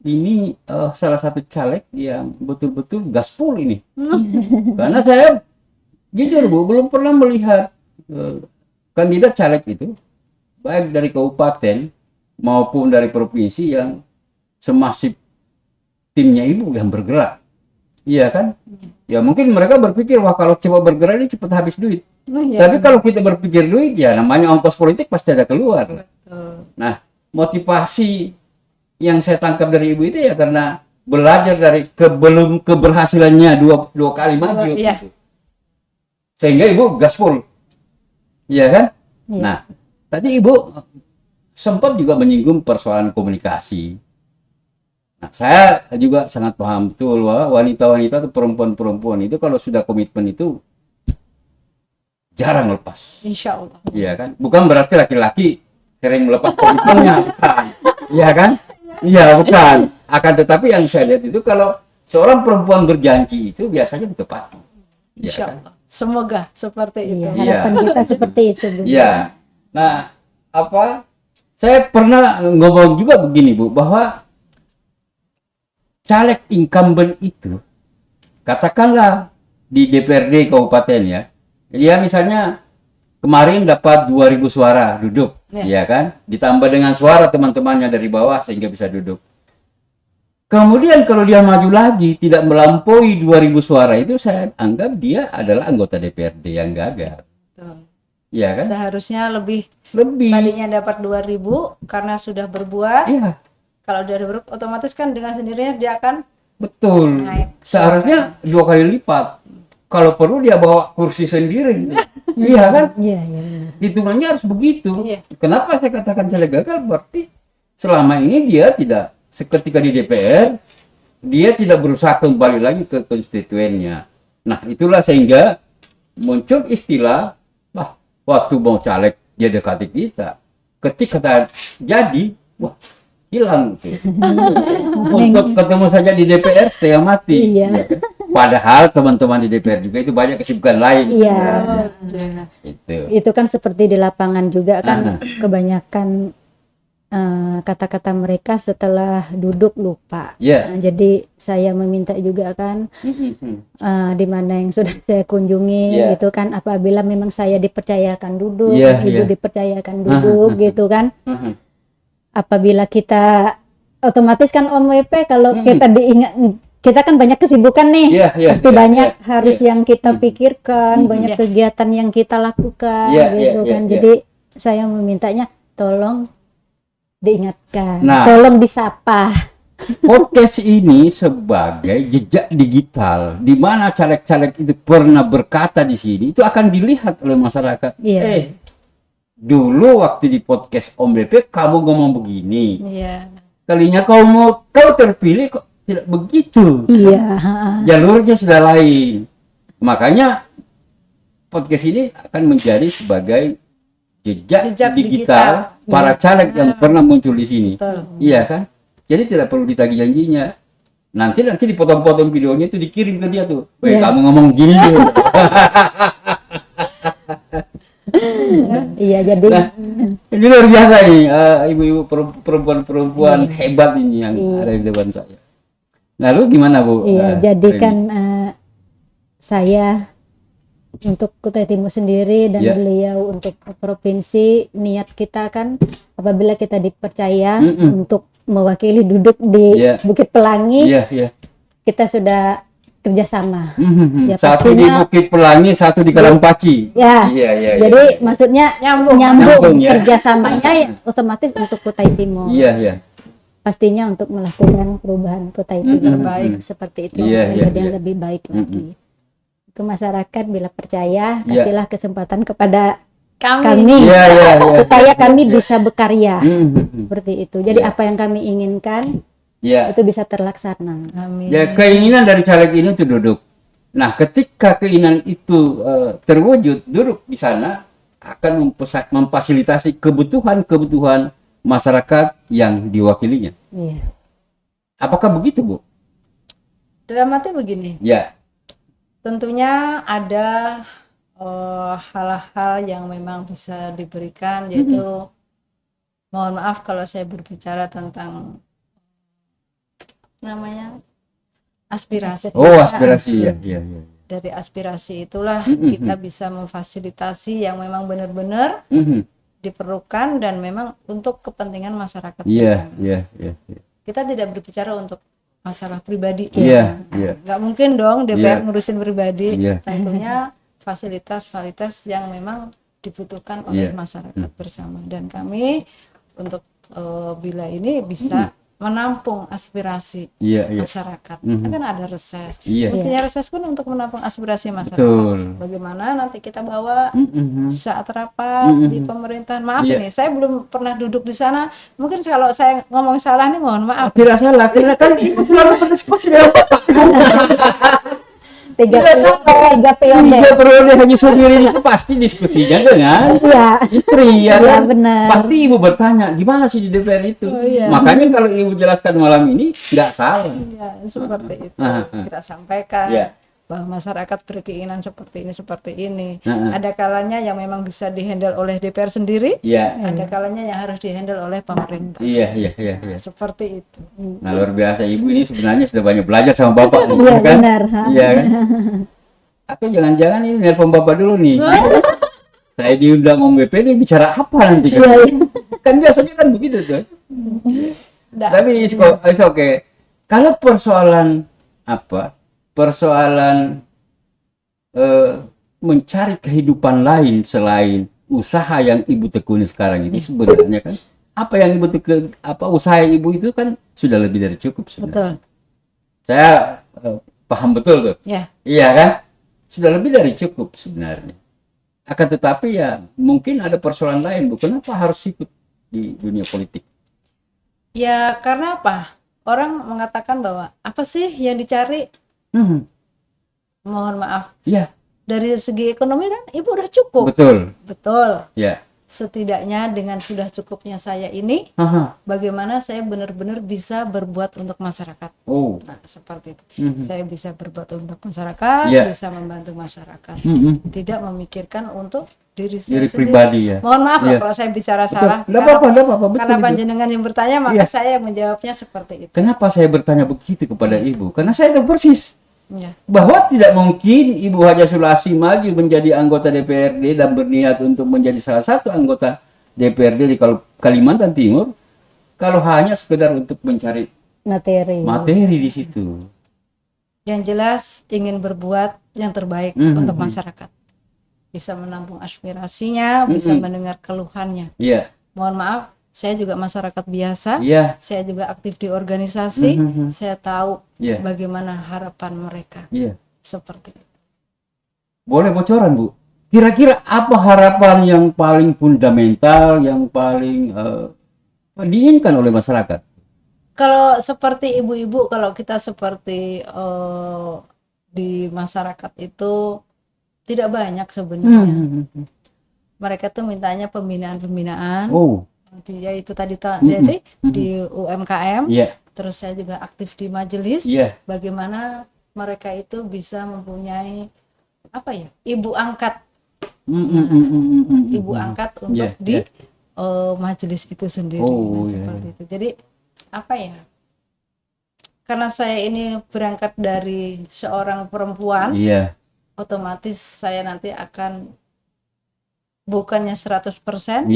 ini salah satu caleg yang betul-betul gaspol ini. Karena saya jujur Bu, belum pernah melihat kandidat caleg itu baik dari kabupaten maupun dari provinsi yang semasif timnya Ibu yang bergerak. Iya kan? Ya mungkin mereka berpikir wah kalau coba bergerak ini cepat habis duit. Tapi kalau kita berpikir duit ya namanya ongkos politik pasti ada keluar. Betul. Nah, motivasi yang saya tangkap dari Ibu itu ya karena belajar dari keberhasilannya dua kali maju gitu. Sehingga Ibu gaspol. Iya kan? Nah, tadi Ibu sempat juga menyinggung persoalan komunikasi. Nah, saya juga sangat paham betul bahwa wanita-wanita atau perempuan-perempuan itu kalau sudah komitmen itu jarang lepas. Insya Allah. Iya kan? Bukan berarti laki-laki sering melepas komitmennya, bukan. Iya kan? Iya, bukan. Akan tetapi yang saya lihat itu kalau seorang perempuan berjanji itu biasanya ditepati. Insya Allah. Semoga seperti itu. Harapan kita seperti itu, Bu. Iya. Nah, saya pernah ngomong juga begini, Bu, bahwa caleg incumbent itu, katakanlah di DPRD kabupaten ya, dia misalnya kemarin dapat 2.000 suara duduk, ya kan, ditambah dengan suara teman-temannya dari bawah sehingga bisa duduk. Kemudian kalau dia maju lagi tidak melampaui 2.000 suara itu, saya anggap dia adalah anggota DPRD yang gagal. Ya kan? Seharusnya lebih. Tadinya dapat 2.000 karena sudah berbuat. Iya. Kalau dia berbuat otomatis kan dengan sendirinya dia akan naik. Seharusnya 2 kali lipat. Kalau perlu dia bawa kursi sendiri. Iya kan? Iya. Hitungannya harus begitu. Iya. Kenapa saya katakan caleg gagal? Berarti selama ini dia tidak, ketika di DPR, dia tidak berusaha kembali lagi ke konstituennya. Nah, itulah sehingga muncul istilah, waktu mau caleg dia dekati kita. Ketika jadi, hilang tuh. Untuk ketemu saja di DPR setengah mati. Iya. Padahal teman-teman di DPR juga itu banyak kesibukan lain. Iya. Itu Itu kan seperti di lapangan juga kan kebanyakan kata-kata mereka setelah duduk lupa. Yeah. Jadi saya meminta juga kan di mana yang sudah saya kunjungi gitu kan, apabila memang saya dipercayakan duduk, ibu dipercayakan duduk gitu kan. Apabila kita otomatis kan Om WP kalau kita diingat, kita kan banyak kesibukan nih, pasti banyak harus yang kita pikirkan, banyak kegiatan yang kita lakukan gitu kan. Jadi saya memintanya tolong diingatkan, tolong disapa. Podcast ini sebagai jejak digital, di mana caleg-caleg itu pernah berkata di sini, itu akan dilihat oleh masyarakat. Dulu waktu di podcast Om BP kamu ngomong begini, kalinya kau terpilih kok tidak begitu. Jalurnya sudah lain. Makanya podcast ini akan menjadi sebagai jejak digital para caleg yang pernah muncul di sini. Iya kan? Jadi tidak perlu ditagih janjinya. Nanti dipotong-potong videonya itu dikirim ke dia tuh. Kamu ngomong gini tuh. Iya, jadi ini luar biasa nih, ibu-ibu perempuan hebat ini yang ada di depan saya. Lalu gimana Bu? Iya, jadi kan saya untuk Kutai Timur sendiri dan beliau untuk provinsi, niat kita kan apabila kita dipercaya untuk mewakili duduk di Bukit Pelangi, kita sudah kerjasama. Satu di Bukit Pelangi, satu di Kalampaci. Jadi maksudnya nyambung kerjasamanya otomatis untuk Kutai Timur. Pastinya untuk melakukan perubahan Kutai Timur baik seperti itu, menjadi yang lebih baik lagi. Ke masyarakat bila percaya, kasihlah kesempatan kepada kami supaya kami bisa berkarya seperti itu. Jadi apa yang kami inginkan itu bisa terlaksana. Amin. Ya, keinginan dari caleg ini untuk duduk. Nah, ketika keinginan itu terwujud, duduk di sana akan memfasilitasi kebutuhan masyarakat yang diwakilinya. Apakah begitu, Bu? Dalam arti begini. Tentunya ada hal-hal yang memang bisa diberikan, yaitu mohon maaf kalau saya berbicara tentang namanya aspirasi. Aspirasi Dari aspirasi itulah kita bisa memfasilitasi yang memang benar-benar diperlukan dan memang untuk kepentingan masyarakat. Kita tidak berbicara untuk masalah pribadi. Nggak mungkin dong DPR ngurusin pribadi. Tentunya fasilitas yang memang dibutuhkan oleh masyarakat bersama, dan kami untuk bila ini bisa menampung aspirasi masyarakat. Kan ada reses. Maksudnya reses pun untuk menampung aspirasi masyarakat. Bagaimana nanti kita bawa saat rapat di pemerintahan. Maaf nih, saya belum pernah duduk di sana. Mungkin kalau saya ngomong salah nih mohon maaf. Tidak salah, karena kan ibu selalu berdiskusi dengan Bapak. 3 periode Haji Sumirin itu pasti diskusinya dengan istri, benar. Pasti ibu bertanya gimana sih di DPR itu. Makanya kalau ibu jelaskan malam ini nggak salah. Seperti itu kita sampaikan bahwa masyarakat berkeinginan seperti ini. Ada kalanya yang memang bisa dihandle oleh DPR sendiri, ada kalanya yang harus dihandle oleh pemerintah. Seperti itu. Nah, luar biasa, ibu ini sebenarnya sudah banyak belajar sama Bapak. Kan? Benar. Kan? Atau jangan-jangan ini nelpon Bapak dulu nih. Saya diundang Om BP ini bicara apa nanti? Kan biasanya kan begitu tuh. Tapi it's okay. Kalau persoalan mencari kehidupan lain selain usaha yang ibu tekuni sekarang ini, sebenarnya kan apa yang ibu usaha ibu itu kan sudah lebih dari cukup sebenarnya. Saya paham betul tuh. Iya kan, sudah lebih dari cukup sebenarnya. Akan tetapi ya mungkin ada persoalan lain, Bu. Kenapa harus ikut di dunia politik? Ya karena apa? Orang mengatakan bahwa apa sih yang dicari? Mohon maaf. Dari segi ekonomi kan ibu udah cukup. Betul. setidaknya dengan sudah cukupnya saya ini, bagaimana saya benar-benar bisa berbuat untuk masyarakat. Nah, seperti itu. Saya bisa berbuat untuk masyarakat, bisa membantu masyarakat. Tidak memikirkan untuk diri saya sendiri. Pribadi ya. Mohon maaf kalau saya bicara salah. Enggak apa-apa. Karena panjenengan yang bertanya, maka saya menjawabnya seperti itu. Kenapa saya bertanya begitu kepada Ibu? Karena saya tahu persis bahwa tidak mungkin Ibu Haja Sulasi maju menjadi anggota DPRD dan berniat untuk menjadi salah satu anggota DPRD di Kalimantan Timur kalau hanya sekedar untuk mencari materi di situ. Yang jelas ingin berbuat yang terbaik untuk masyarakat. Bisa menampung aspirasinya, bisa mendengar keluhannya. Mohon maaf, saya juga masyarakat biasa, saya juga aktif di organisasi, saya tahu bagaimana harapan mereka. Seperti itu. Boleh bocoran, Bu? Kira-kira apa harapan yang paling fundamental, yang paling diinginkan oleh masyarakat? Kalau seperti ibu-ibu, kalau kita seperti di masyarakat itu tidak banyak sebenarnya. Mereka tuh mintanya pembinaan-pembinaan. Dia itu tadi di UMKM. Terus saya juga aktif di majelis. Bagaimana mereka itu bisa mempunyai ibu angkat. Ibu angkat untuk di majelis itu sendiri. Seperti itu. Jadi karena saya ini berangkat dari seorang perempuan. Otomatis saya nanti akan bukannya 100%,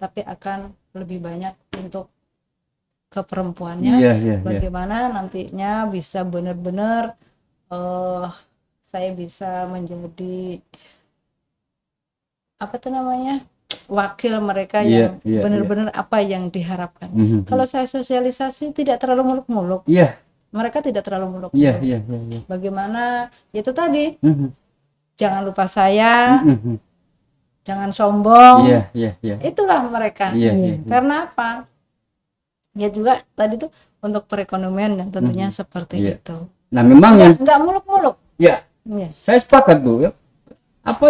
tapi akan lebih banyak untuk ke perempuannya. Bagaimana nantinya bisa benar-benar saya bisa menjadi wakil mereka yang benar-benar apa yang diharapkan. Kalau saya sosialisasi tidak terlalu muluk-muluk. Mereka tidak terlalu muluk-muluk. Bagaimana itu tadi? Jangan lupa saya, jangan sombong. Itulah mereka. Karena apa? Ya juga tadi tuh untuk perekonomian dan tentunya seperti itu. Nah, memang nggak muluk-muluk. Saya sepakat, Bu. Apa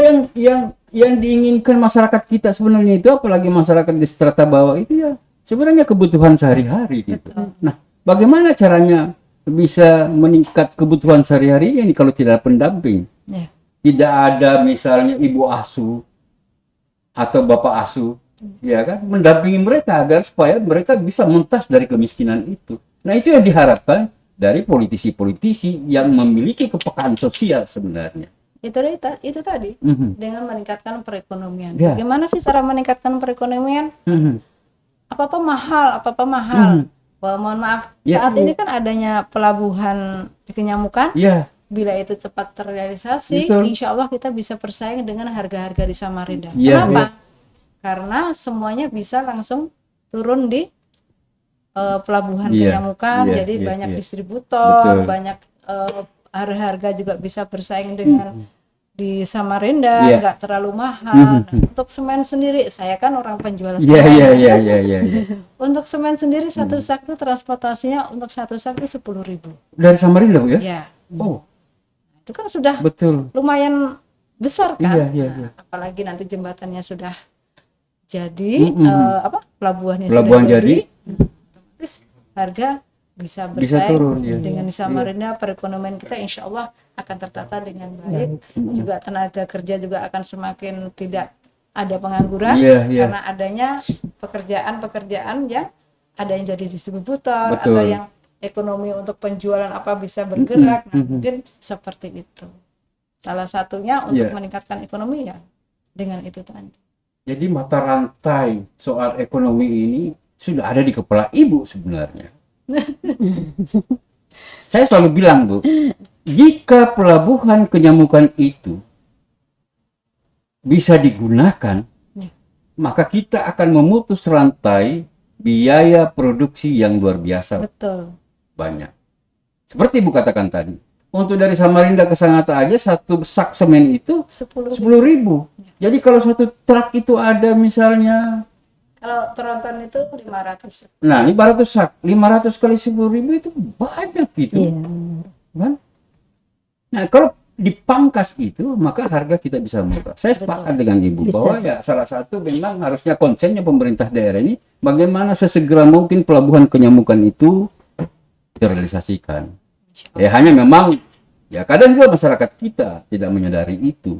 yang diinginkan masyarakat kita sebenarnya itu, apalagi masyarakat di strata bawah itu sebenarnya kebutuhan sehari-hari gitu. Nah, bagaimana caranya bisa meningkat kebutuhan sehari-hari ini kalau tidak ada pendamping? Tidak ada misalnya ibu asuh atau bapak asuh, mendampingi mereka agar supaya mereka bisa mentas dari kemiskinan itu. Nah, itu yang diharapkan dari politisi-politisi yang memiliki kepekaan sosial sebenarnya. Itu tadi dengan meningkatkan perekonomian. Bagaimana sih cara meningkatkan perekonomian? Apa-apa mahal. Wah, mohon maaf, saat ini kan adanya pelabuhan Kenyamukan. Bila itu cepat terrealisasi, insya Allah kita bisa bersaing dengan harga-harga di Samarinda. Kenapa? Karena semuanya bisa langsung turun di pelabuhan Kenyamukan, jadi banyak distributor, banyak harga-harga juga bisa bersaing dengan di Samarinda, nggak terlalu mahal. Untuk semen sendiri, saya kan orang penjual semen. Untuk semen sendiri satu sak itu transportasinya untuk satu sak itu 10.000. Dari Samarinda, Bu ya? Itu kan sudah lumayan besar kan. Apalagi nanti jembatannya sudah jadi, pelabuhannya sudah jadi, otomatis harga bisa bersaing dengan di Samarinda. Perekonomian kita insya Allah akan tertata dengan baik. Juga tenaga kerja juga akan semakin tidak ada pengangguran karena adanya pekerjaan-pekerjaan yang ada yang jadi distributor atau yang ekonomi untuk penjualan bisa bergerak. Mungkin seperti itu. Salah satunya untuk meningkatkan ekonomi dengan itu tadi. Jadi mata rantai soal ekonomi ini sudah ada di kepala Ibu sebenarnya. Saya selalu bilang, Bu, jika pelabuhan Kenyamukan itu bisa digunakan, maka kita akan memutus rantai biaya produksi yang luar biasa. Banyak. Seperti Ibu katakan tadi, untuk dari Samarinda ke Sangatta aja satu sak semen itu 10.000. Jadi kalau satu truk itu ada misalnya, kalau tronton itu 500. Nah, 500 sak, 500 kali 10.000 itu banyak gitu. Kan? Nah, kalau dipangkas itu, maka harga kita bisa murah. Saya sepakat dengan Ibu bahwa ya salah satu memang harusnya konsennya pemerintah daerah ini bagaimana sesegera mungkin pelabuhan Kenyamukan itu terrealisasikan. Ya hanya memang ya kadang juga masyarakat kita tidak menyadari itu.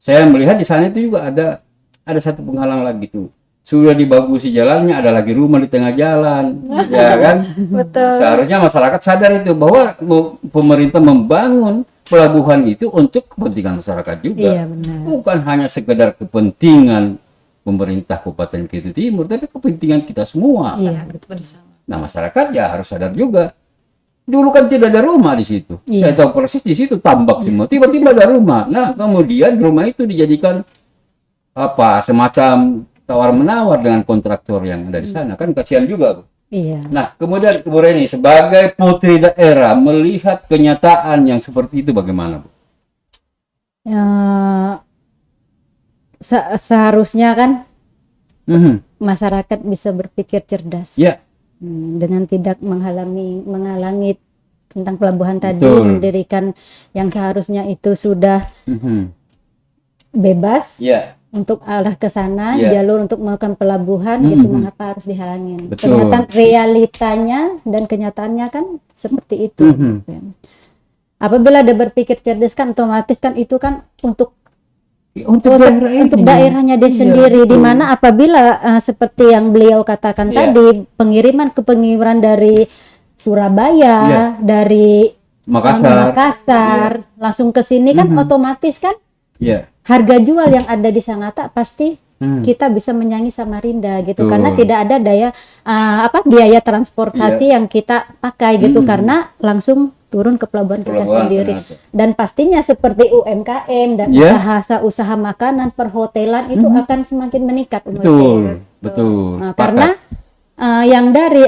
Saya melihat di sana itu juga ada satu penghalang lagi tuh. Sudah dibagusi jalannya, ada lagi rumah di tengah jalan, ya kan? Betul. Seharusnya masyarakat sadar itu bahwa pemerintah membangun pelabuhan itu untuk kepentingan masyarakat juga, iya, benar. Bukan hanya sekedar kepentingan pemerintah Kabupaten Kepri Timur, tapi kepentingan kita semua. Iya. Nah masyarakat ya harus sadar juga. Dulu kan tidak ada rumah di situ, saya tahu persis di situ tambak semua. Tiba-tiba ada rumah. Nah kemudian rumah itu dijadikan apa semacam tawar menawar dengan kontraktor yang ada di sana, kan kasihan juga, Bu. Iya. Nah, kemudian Bu Reni sebagai putri daerah melihat kenyataan yang seperti itu bagaimana, Bu? Seharusnya kan masyarakat bisa berpikir cerdas. Ya. Dengan tidak menghalangi tentang pelabuhan tadi, Betul. mendirikan yang seharusnya itu sudah bebas. Ya. Untuk arah ke sana, jalur untuk melakukan pelabuhan, gitu, mengapa harus dihalangin? Betul. Ternyata realitanya dan kenyataannya kan seperti itu. Apabila ada berpikir cerdas kan otomatis kan itu kan untuk daerahnya dia sendiri, di mana apabila seperti yang beliau katakan tadi, pengiriman dari Surabaya, dari Makassar langsung ke sini kan otomatis kan harga jual yang ada di Sangatta pasti kita bisa menyanyi Samarinda gitu. Karena tidak ada biaya transportasi yang kita pakai gitu, karena langsung turun ke pelabuhan kita sendiri. Dan pastinya seperti UMKM dan usaha makanan, perhotelan itu akan semakin meningkat. Betul. Nah, karena yang dari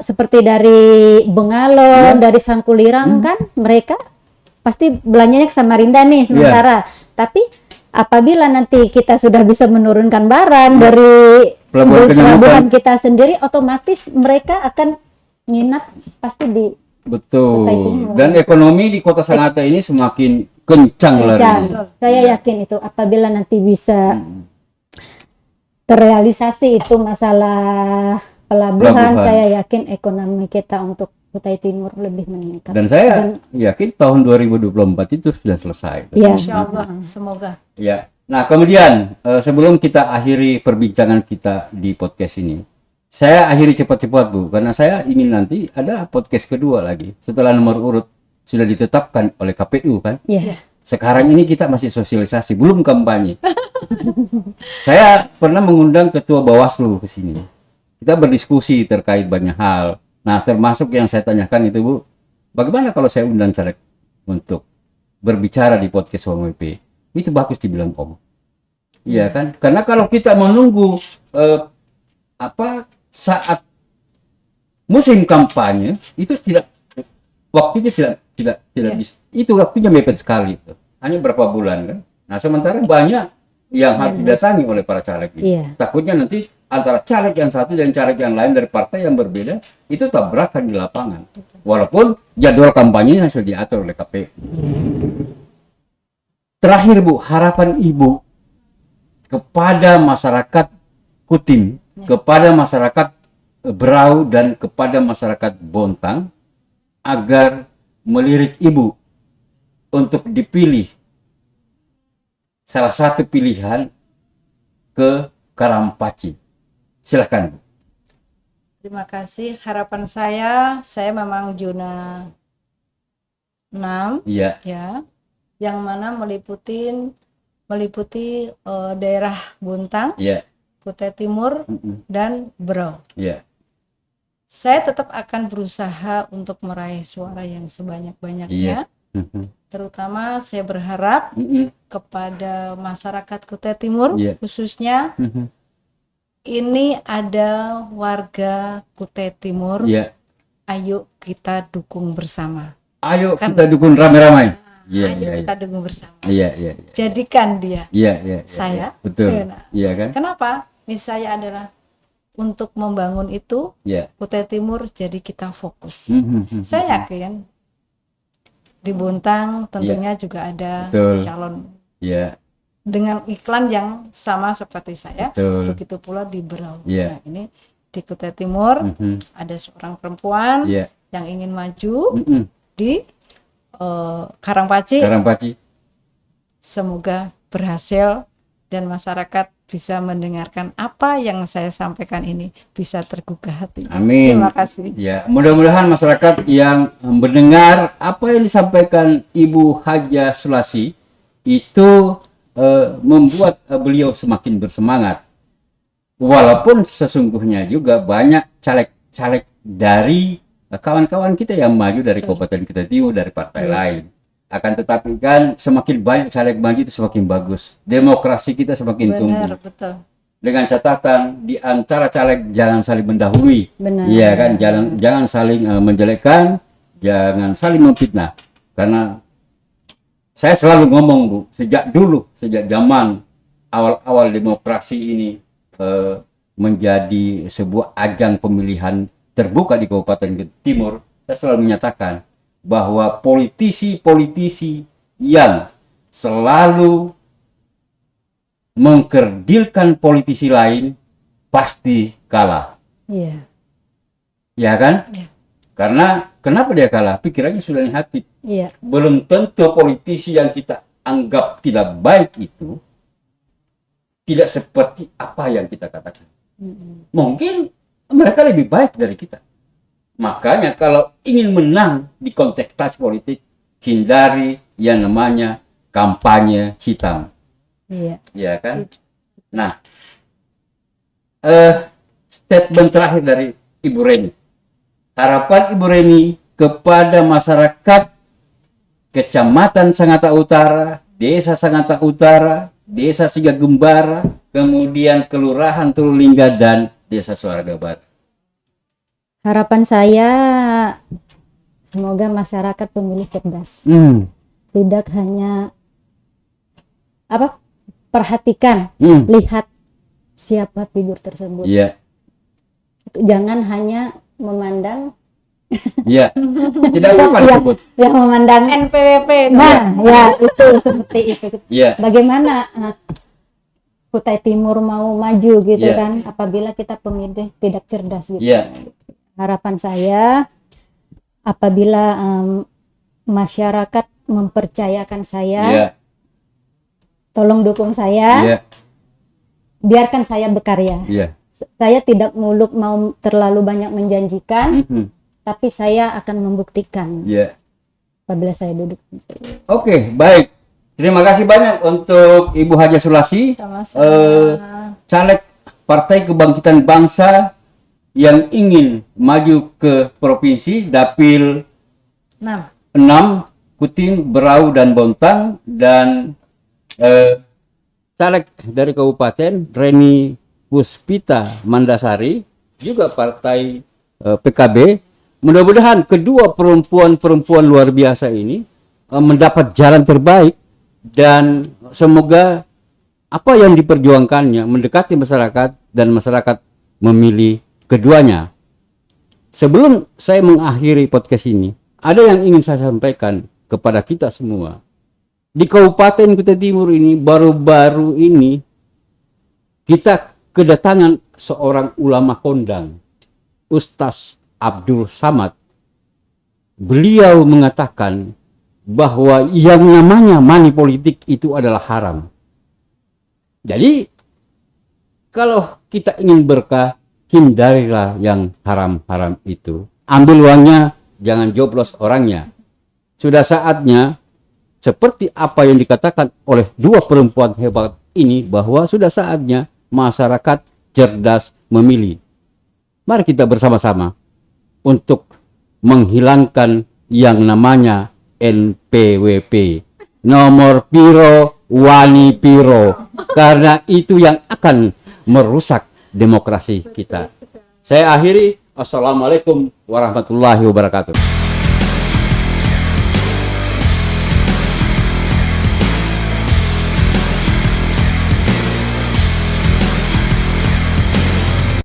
seperti dari Bengalon, dari Sangkulirang kan mereka pasti belanjanya ke Samarinda nih sementara. Tapi apabila nanti kita sudah bisa menurunkan barang dari pelabuhan kita sendiri, otomatis mereka akan nginap pasti di Dan ekonomi di Kota Sangatta ini semakin kencang lagi. Saya yakin itu apabila nanti bisa terrealisasi itu masalah pelabuhan, saya yakin ekonomi kita untuk Kutai Timur lebih meningkat. Dan saya yakin tahun 2024 itu sudah selesai. Ya. Insya Allah, semoga. Ya. Nah, kemudian sebelum kita akhiri perbincangan kita di podcast ini, saya akhiri cepat-cepat, Bu, karena saya ingin nanti ada podcast kedua lagi setelah nomor urut sudah ditetapkan oleh KPU kan. Iya. Sekarang ini kita masih sosialisasi, belum kampanye. Saya pernah mengundang Ketua Bawaslu ke sini. Kita berdiskusi terkait banyak hal. Nah, termasuk yang saya tanyakan itu, Bu, bagaimana kalau saya undang caleg untuk berbicara di podcast WP? Itu bagus dibilang Om. Iya kan? Karena kalau kita menunggu saat musim kampanye itu waktunya tidak bisa. Itu waktunya mepet sekali. Hanya berapa bulan kan? Nah, sementara banyak yang harus didatangi oleh para caleg ini. Takutnya nanti antara caleg yang satu dan caleg yang lain dari partai yang berbeda itu tabrakan di lapangan. Walaupun jadwal kampanyenya sudah diatur oleh KPU. Terakhir, Bu, harapan Ibu kepada masyarakat Kutim, kepada masyarakat Berau dan kepada masyarakat Bontang agar melirik Ibu untuk dipilih salah satu pilihan ke Karampaci. Silakan, Bu. Terima kasih. Harapan saya memang zona 6 ya, yang mana meliputi daerah Bontang, Kutai Timur dan Berau. Saya tetap akan berusaha untuk meraih suara yang sebanyak-banyaknya. Terutama saya berharap kepada masyarakat Kutai Timur khususnya ini ada warga Kutai Timur. Ayo kita dukung bersama. Ayo kita dukung ramai-ramai. Kita dukung bersama. Jadikan dia. Saya. Betul. Iya kan? Kenapa? Misalnya adalah untuk membangun itu Kutai Timur, jadi kita fokus. Saya yakin Di Bontang tentunya juga ada calon dengan iklan yang sama seperti saya. Begitu pula di Berau. Nah, ini di Kutai Timur ada seorang perempuan yang ingin maju di Karangpaci. Semoga berhasil dan masyarakat bisa mendengarkan apa yang saya sampaikan ini, bisa tergugah hati. Amin. Terima kasih. Ya, mudah-mudahan masyarakat yang mendengar apa yang disampaikan Ibu Haja Sulasi itu membuat beliau semakin bersemangat. Walaupun sesungguhnya juga banyak caleg-caleg dari kawan-kawan kita yang maju dari Kabupaten Kutai Timur, dari partai lain. Akan tetapi kan semakin banyak caleg maju itu semakin bagus. Demokrasi kita semakin tumbuh. Betul. Dengan catatan di antara caleg jangan saling mendahului. Iya kan, jangan saling menjelekkan, jangan saling memfitnah. Karena saya selalu ngomong, Bu, sejak zaman awal-awal demokrasi ini menjadi sebuah ajang pemilihan terbuka di Kabupaten Timur, saya selalu menyatakan bahwa politisi-politisi yang selalu mengkerdilkan politisi lain pasti kalah. Iya. Ya kan? Ya. Karena kenapa dia kalah? Pikirannya sudah negatif. Iya. Belum tentu politisi yang kita anggap tidak baik itu tidak seperti apa yang kita katakan. Mungkin mereka lebih baik dari kita. Makanya kalau ingin menang di kontestasi politik, hindari yang namanya kampanye hitam. Iya. Ya kan? Nah, statement terakhir dari Ibu Reni. Harapan Ibu Reni kepada masyarakat Kecamatan Sangatta Utara, Desa Sangatta Utara, Desa Sigagembara, kemudian Kelurahan Tululingga dan Desa Suaraga Barat. Harapan saya semoga masyarakat pemilih cerdas. Tidak hanya perhatikan, lihat siapa figur tersebut. Iya. Jangan hanya memandang. Iya. Tidak apa-apa disebut. Ya memandang NPWP itu. Nah, ya itu seperti itu. Iya. Bagaimana Kutai Timur mau maju gitu kan apabila kita pemilih tidak cerdas gitu. Iya. Harapan saya apabila masyarakat mempercayakan saya, tolong dukung saya, biarkan saya berkarya. Saya tidak muluk mau terlalu banyak menjanjikan, tapi saya akan membuktikan apabila saya duduk. Oke, baik. Terima kasih banyak untuk Ibu Haja Sulasi, caleg Partai Kebangkitan Bangsa yang ingin maju ke provinsi Dapil 6 Kutim, Berau dan Bontang, dan caleg dari Kabupaten Reni Puspita Mandasari juga partai PKB. Mudah-mudahan kedua perempuan luar biasa ini mendapat jalan terbaik dan semoga apa yang diperjuangkannya mendekati masyarakat dan masyarakat memilih keduanya. Sebelum saya mengakhiri podcast ini, ada yang ingin saya sampaikan kepada kita semua. Di Kabupaten Kutai Timur ini baru-baru ini kita kedatangan seorang ulama kondang, Ustaz Abdul Samad. Beliau mengatakan bahwa yang namanya money politik itu adalah haram. Jadi kalau kita ingin berkah, hindarilah yang haram-haram itu. Ambil uangnya, jangan joblos orangnya. Sudah saatnya, seperti apa yang dikatakan oleh dua perempuan hebat ini, bahwa sudah saatnya masyarakat cerdas memilih. Mari kita bersama-sama untuk menghilangkan yang namanya NPWP. Nomor piro, wani piro. Karena itu yang akan merusak demokrasi kita. Saya akhiri. Assalamualaikum warahmatullahi wabarakatuh.